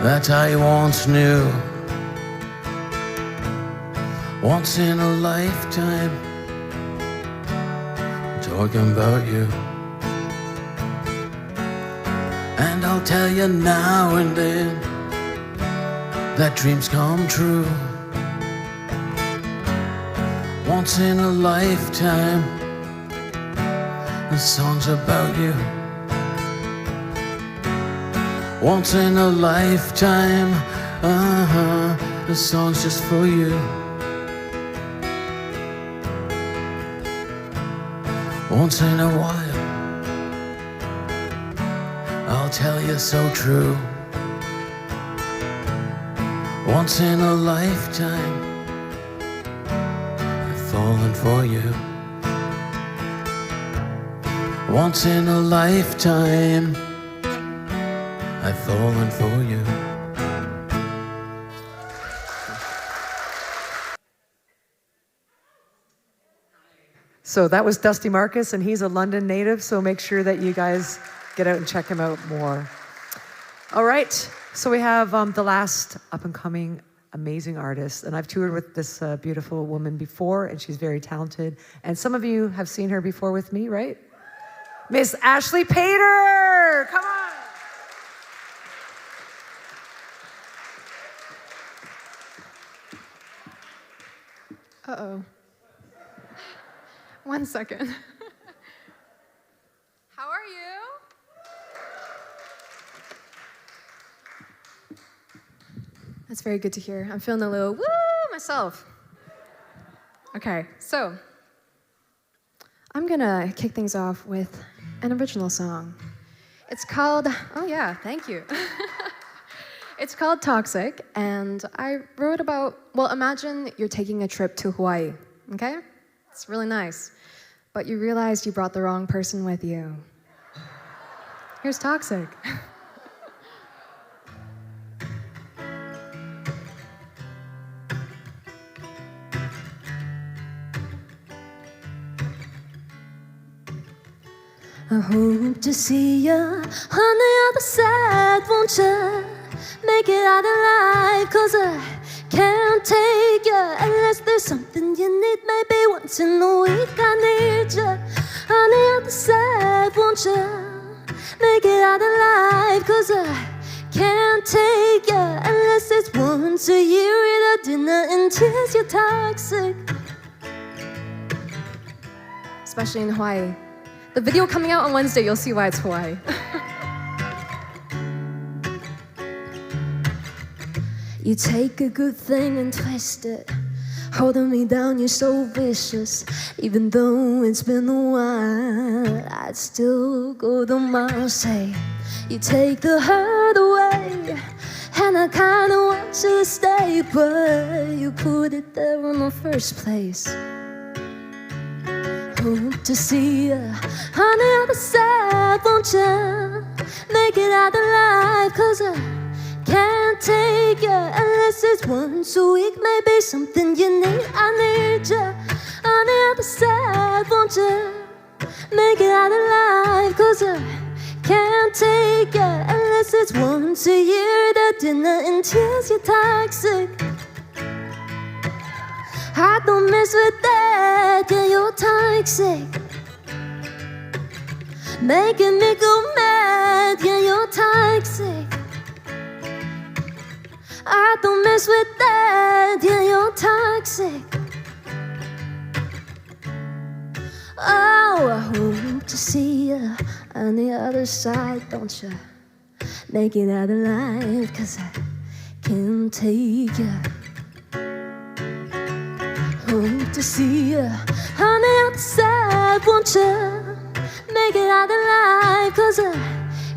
that I once knew. Once in a lifetime, talking about you. And I'll tell you now and then that dreams come true. Once in a lifetime, the song's about you. Once in a lifetime, the song's just for you. Once in a while, I'll tell you so true. Once in a lifetime, I've fallen for you. Once in a lifetime, I've fallen for you. So that was Dusty Marcus, and he's a London native, so make sure that you guys get out and check him out more. All right, so we have the last up-and-coming amazing artist, and I've toured with this beautiful woman before, and she's very talented. And some of you have seen her before with me, right? Miss Ashley Pater, come on. Uh-oh. 1 second. How are you? That's very good to hear. I'm feeling a little woo myself. Okay, so I'm gonna kick things off with an original song. It's called, oh yeah, thank you. It's called Toxic, and I wrote about, well, imagine you're taking a trip to Hawaii, okay? It's really nice, but you realized you brought the wrong person with you. Here's Toxic. I hope to see ya on the other side, won't ya? Make it out alive, 'cause I can't take ya unless there's something you need. Maybe once in a week I need ya on the other side, won't ya? Make it out alive, 'cause I can't take ya unless it's once a year at a dinner and tears. You're toxic, especially in Hawaii. The video coming out on Wednesday, you'll see why it's Hawaii. You take a good thing and twist it, holding me down, you're so vicious. Even though it's been a while, I'd still go the mile. Say, you take the hurt away, and I kinda want you to stay, but you put it there in the first place. Hope to see ya on the other side, won't ya? Make it out alive, 'cause I can't take ya unless it's once a week. Maybe something you need. I need ya on the other side, won't ya? Make it out alive, 'cause I can't take ya unless it's once a year. That dinner and tears. You're toxic, I don't mess with that. Yeah, you're toxic, making me go mad. Yeah, you're toxic, I don't mess with that. Yeah, you're toxic. Oh, I hope to see ya on the other side, don't ya? Make it out alive, 'cause I can't take ya. Hope to see ya on the other side, won't ya? Make it out alive, 'cause I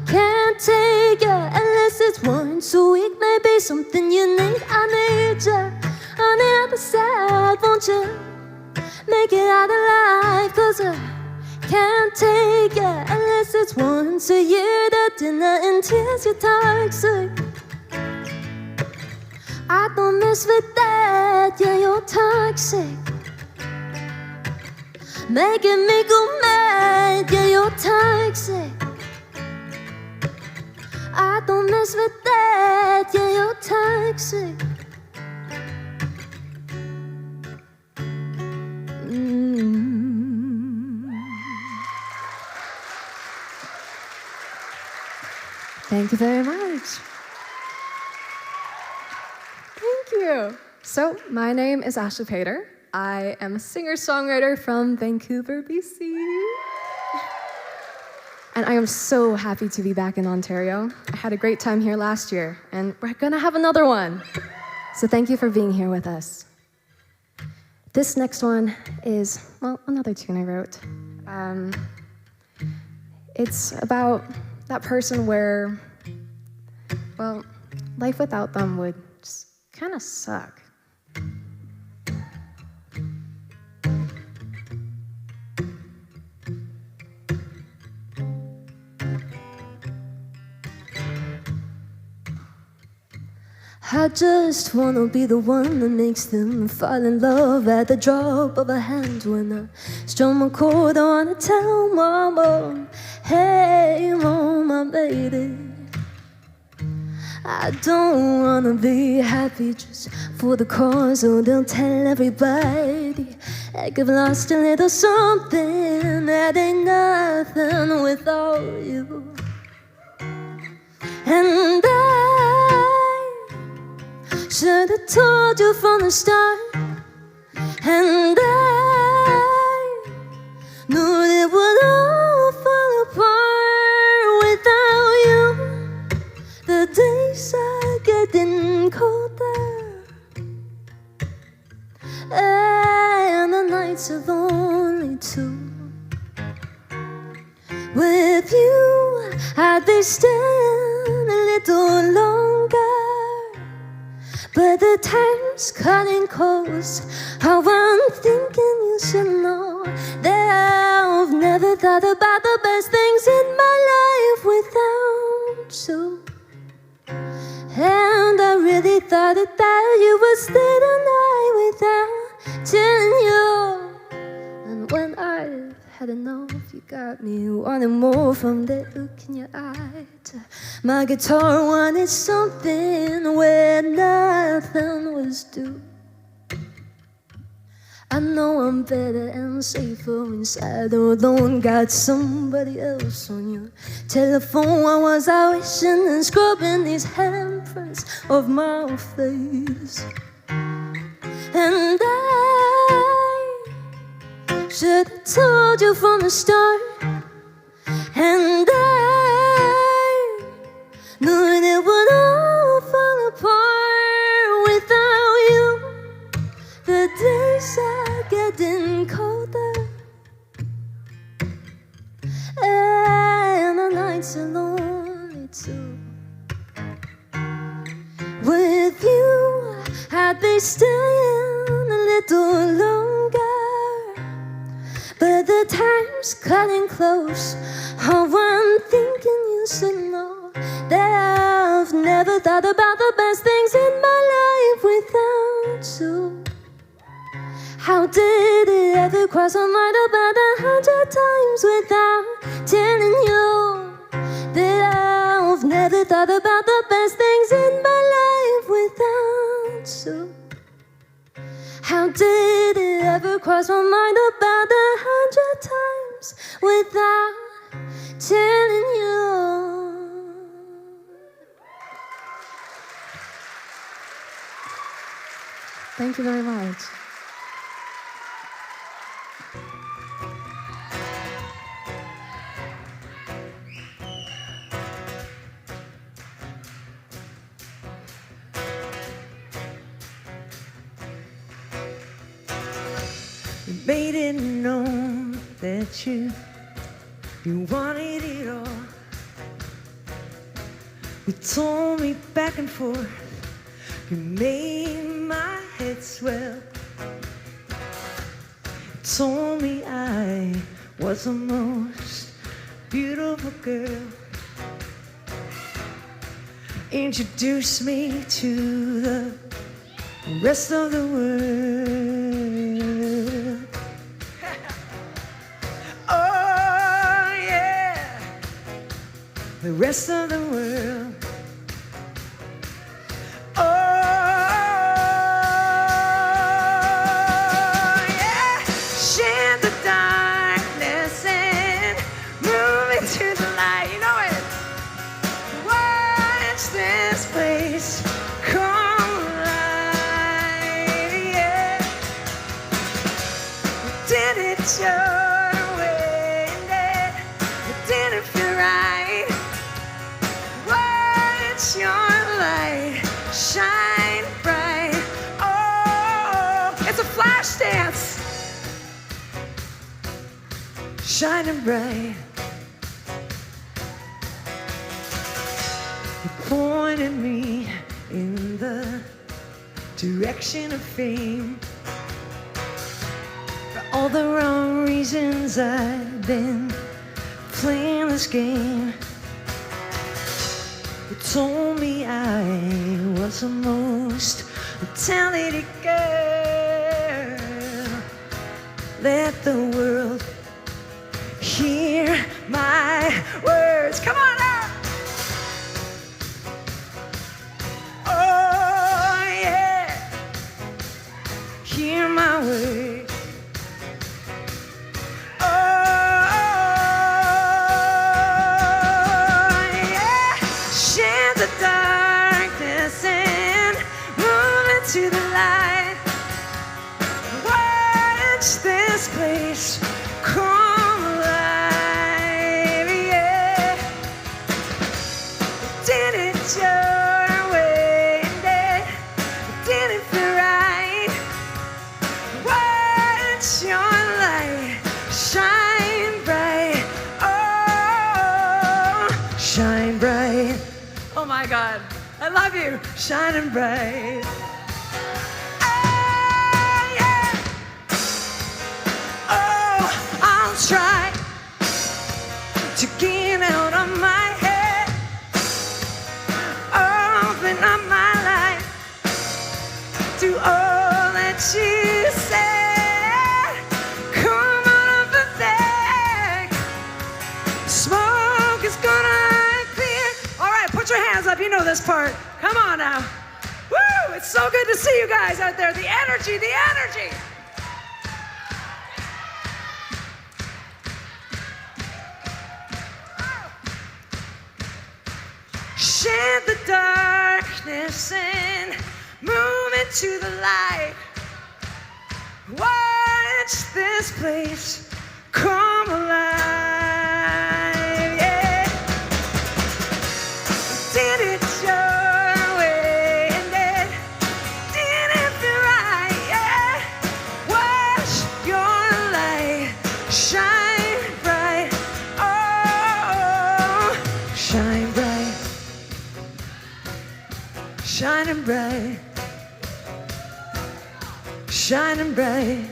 can't take ya unless it's once a week. Maybe something you need. I need ya on the other side, won't ya? Make it out alive, 'cause I can't take ya unless it's once a year. That dinner and tears. You're toxic, I don't mess with that. Yeah, you're toxic, making me go mad. Yeah, you're toxic, I don't mess with that. Yeah, you're toxic. Thank you very much. Thank you. So, my name is Ashley Pater. I am a singer-songwriter from Vancouver, BC. And I am so happy to be back in Ontario. I had a great time here last year, and we're gonna have another one. So thank you for being here with us. This next one is, well, another tune I wrote. It's about that person where, well, life without them would just kind of suck. I just wanna be the one that makes them fall in love at the drop of a hand. When I strum a chord, I wanna tell my mom, hey mom, I made it. I don't wanna be happy just for the cause, or they'll tell everybody like I've lost a little something that ain't nothing without you. And I should have told you from the start, and I knew it would all fall apart without you. The days are getting colder, and the nights are lonely too. With you, I'd be staying a little longer, but the time's cutting close. How I'm thinking you should know that I've never thought about the best things in my life without you. And I really thought that you would stay the night without telling you. And when I had enough, you got me wanting more from that look in your eye. My guitar wanted something where nothing was due. I know I'm better and safer inside, alone. Got somebody else on your telephone. Why was I wishing and scrubbing these handprints of my face? And I should have told you from the start, and I knew it would all fall apart without you. The days are getting colder, and the nights are lonely too. With you, I'd be staying a little longer, but the time's cutting close. Oh, I'm thinking you should know that I've never thought about the best things in my life without you. How did it ever cross my mind about 100 times without telling you that I've never thought about the best things in my life without you? How did it ever cross my mind about 100 times without telling you? Thank you very much. You made it known that you wanted it all. You told me back and forth, you made my head swell. You told me I was the most beautiful girl. Introduced me to the rest of the world. Oh yeah, the rest of the world. Oh yeah, shed the darkness and move into the light. You know it. Watch this place come alive. Yeah, did it your way and it didn't feel right. Watch your light shine bright. Oh, it's a flash dance, shining bright. You pointed me in the direction of fame. For all the wrong reasons I've been playing this game. You told me I was the most talented girl. Let the world hear my words. Come on out. Oh yeah, hear my words. Oh yeah, share the darkness and move into the light. Watch this place come alive. Yeah, did it your way and it didn't feel right. Watch your light shine bright. Oh, shine bright. Oh my God, I love you. Shining bright. Oh yeah. Oh, I'll try to get out of my head. Open up my life to all that you said. Come on up the deck. Smoke is gonna clear. All right, put your hands up. You know this part. Come on now. Woo! It's so good to see you guys out there. The energy, the energy. Shed the darkness and move into the light. Watch this place come alive. Yeah, did it your way and it didn't feel right. Yeah, watch your light shine bright. Oh, shine bright. Shining bright, shining bright.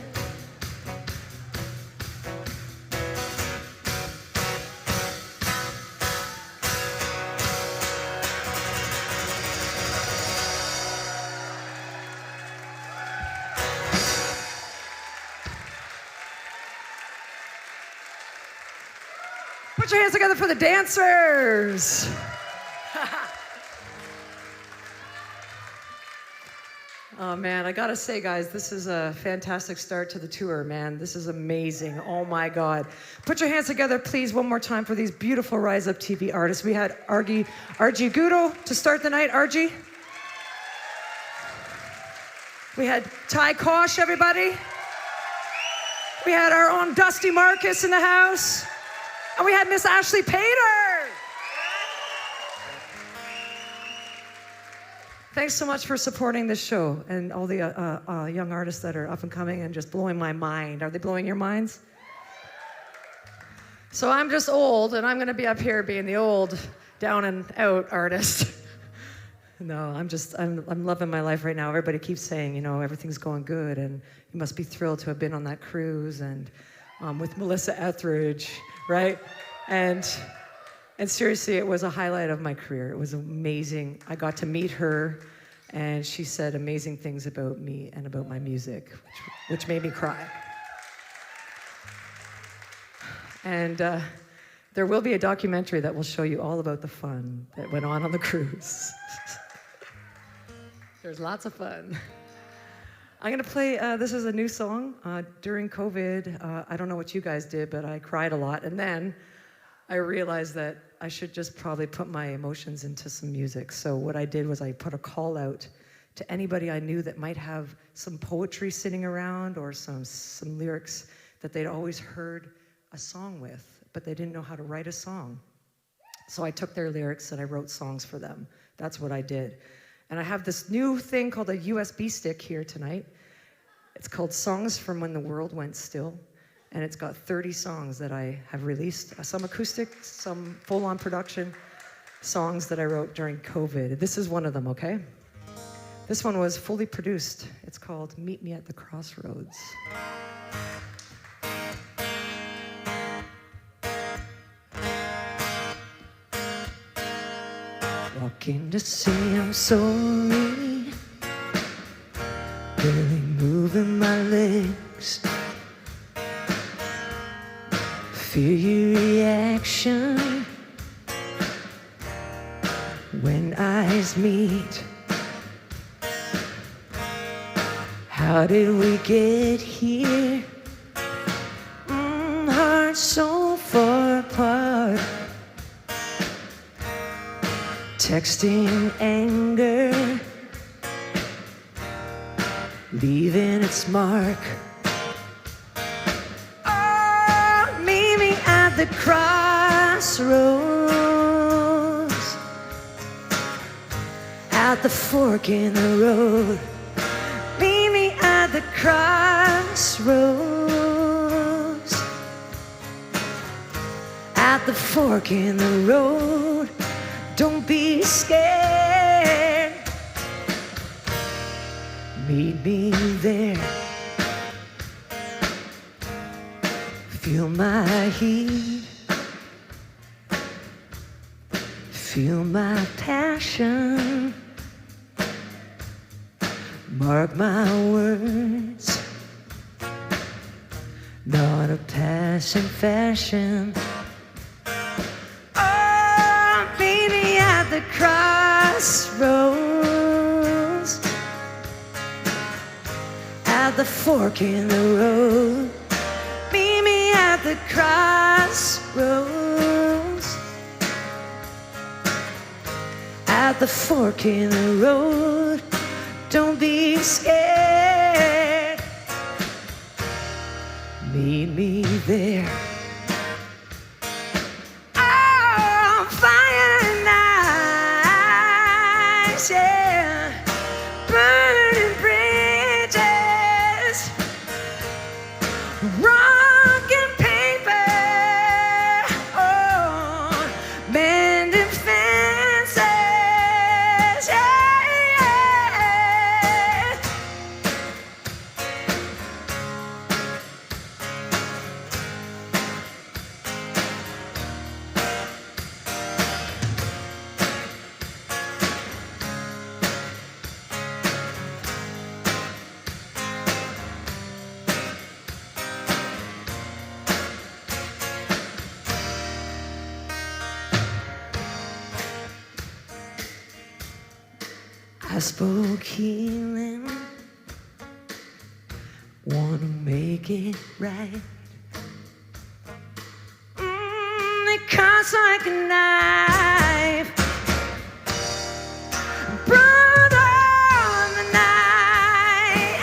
Put your hands together for the dancers. Oh man, I gotta say, guys, this is a fantastic start to the tour, man. This is amazing. Oh my God. Put your hands together, please, one more time for these beautiful Rise Up TV artists. We had Argy Gudo to start the night. Argy. We had Ty Kosh, everybody. We had our own Dusty Marcus in the house. And we had Miss Ashley Pater. Thanks so much for supporting this show and all the young artists that are up and coming and just blowing my mind. Are they blowing your minds? So I'm just old, and I'm going to be up here being the old, down and out artist. No, I'm loving my life right now. Everybody keeps saying, you know, everything's going good, and you must be thrilled to have been on that cruise and with Melissa Etheridge, right? And seriously, it was a highlight of my career. It was amazing. I got to meet her, and she said amazing things about me and about my music, which made me cry. And there will be a documentary that will show you all about the fun that went on the cruise. There's lots of fun. I'm gonna play, this is a new song. During COVID, I don't know what you guys did, but I cried a lot. And then I realized that I should just probably put my emotions into some music. So what I did was I put a call out to anybody I knew that might have some poetry sitting around or some lyrics that they'd always heard a song with, but they didn't know how to write a song. So I took their lyrics and I wrote songs for them. That's what I did. And I have this new thing called a USB stick here tonight. It's called Songs from When the World Went Still. And it's got 30 songs that I have released, some acoustic, some full-on production songs that I wrote during COVID. This is one of them, okay? This one was fully produced. It's called Meet Me at the Crossroads. Talking to say I'm sorry, barely moving my legs. Feel your reaction when eyes meet. How did we get here? Hearts so far apart. Texting anger, leaving its mark. Oh, meet me at the crossroads, at the fork in the road. Meet me at the crossroads, at the fork in the road. Don't be scared. Meet me there. Feel my heat. Feel my passion. Mark my words. Not a passing fashion. The crossroads, at the fork in the road. Meet me at the crossroads, at the fork in the road. Don't be scared. Meet me there. Yeah, burning bridges, rock and paper, oh, mending fences, yeah. I spoke healing, wanna make it right. It cuts like a knife, brought on the night.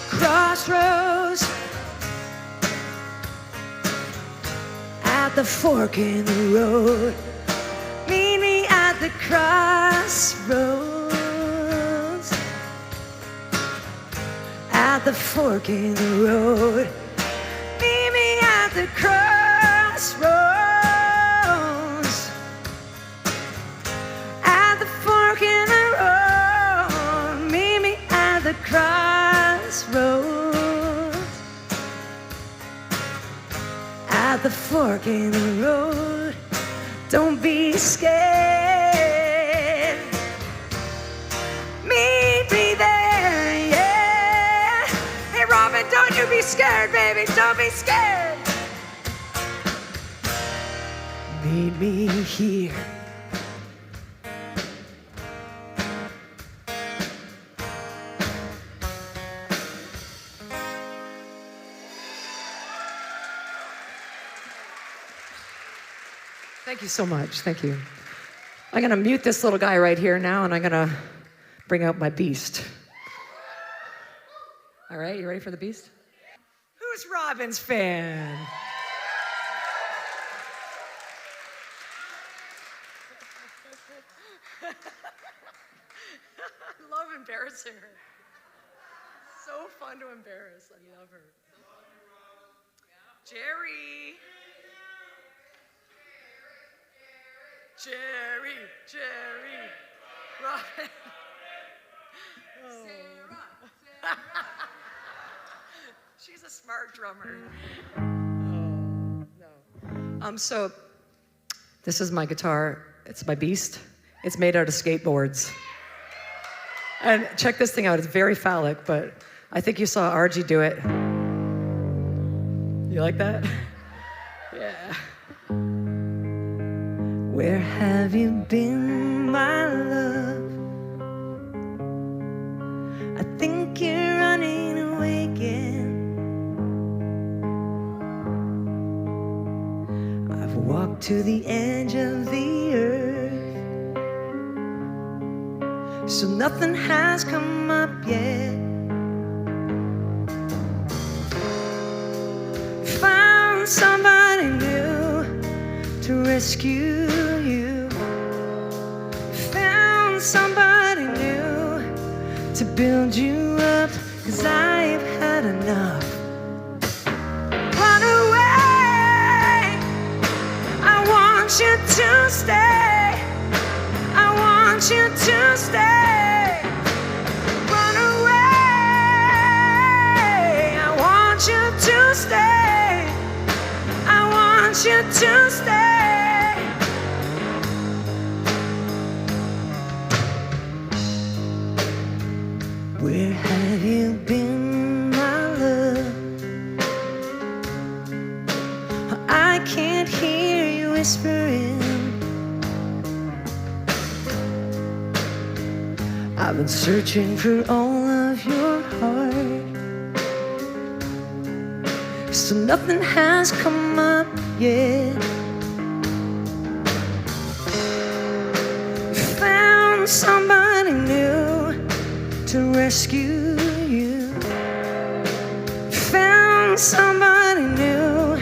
Crossroads, at the fork in the road. Meet me at the crossroads, at the fork in the road. Meet me at the crossroads, at the fork in the road. Meet me at the crossroads, at the fork in the road. Don't be scared. Meet me there, yeah. Hey, Robin, don't you be scared, baby. Don't be scared. Meet me here. Thank you so much. Thank you. I'm going to mute this little guy right here now, and I'm going to bring out my beast. All right, you ready for the beast? Who's Robin's fan? I love embarrassing her. So fun to embarrass. I love her. Jerry. Jerry, Robin. Oh. She's a smart drummer. Oh, no. So This is my guitar. It's my beast. It's made out of skateboards. And check this thing out. It's very phallic, but I think you saw Argy do it. You like that? Yeah. Where have you been, my love? I think you're running away again. I've walked to the edge of the earth, so nothing has come up yet. Found somebody new to rescue you. Found somebody new to build you up, 'cause I've had enough. Run away, I want you to stay. I want you to stay. Run away, I want you to stay. I want you to stay. Where have you been, my love? I can't hear you whispering. I've been searching for all of your heart, so nothing has come up yet. Found somebody new to rescue you. Found somebody new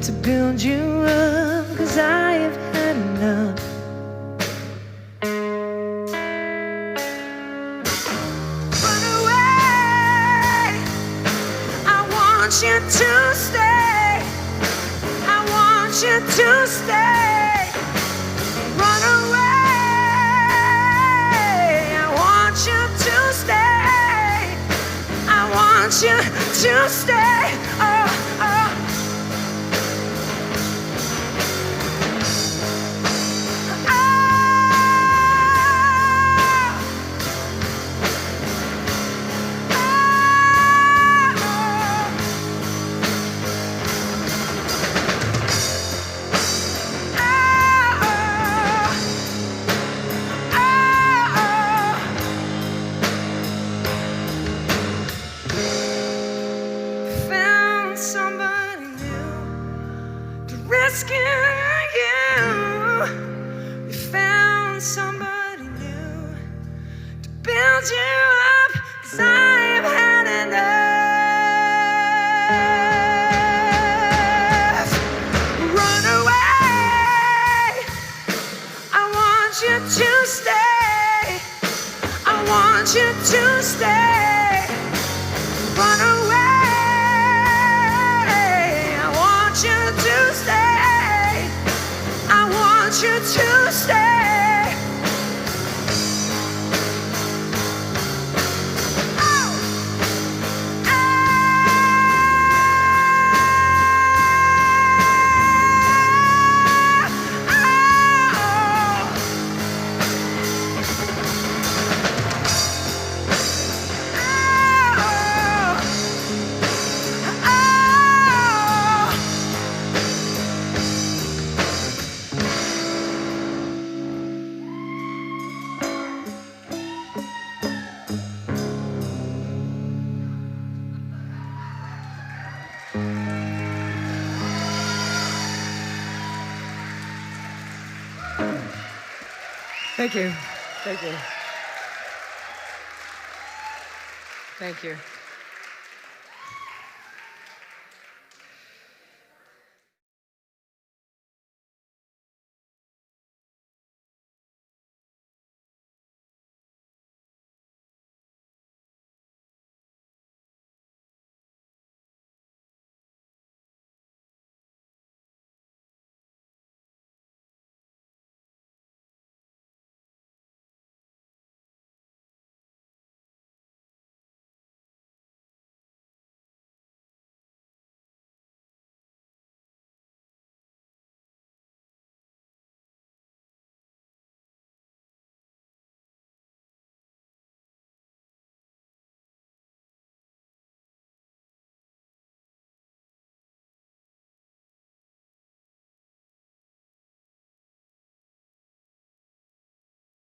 to build you up, 'cause I have had enough. Run away, I want you to stay. I want you to stay. Run away, I want you to stay. I want you to stay. Oh, oh. Found somebody new to rescue you. You found somebody new to build you up, 'cause I've had enough. Run away, I want you to stay. I want you to stay. Run away, I want you to stay. I want you to stay. Oh. Thank you. Thank you. Thank you.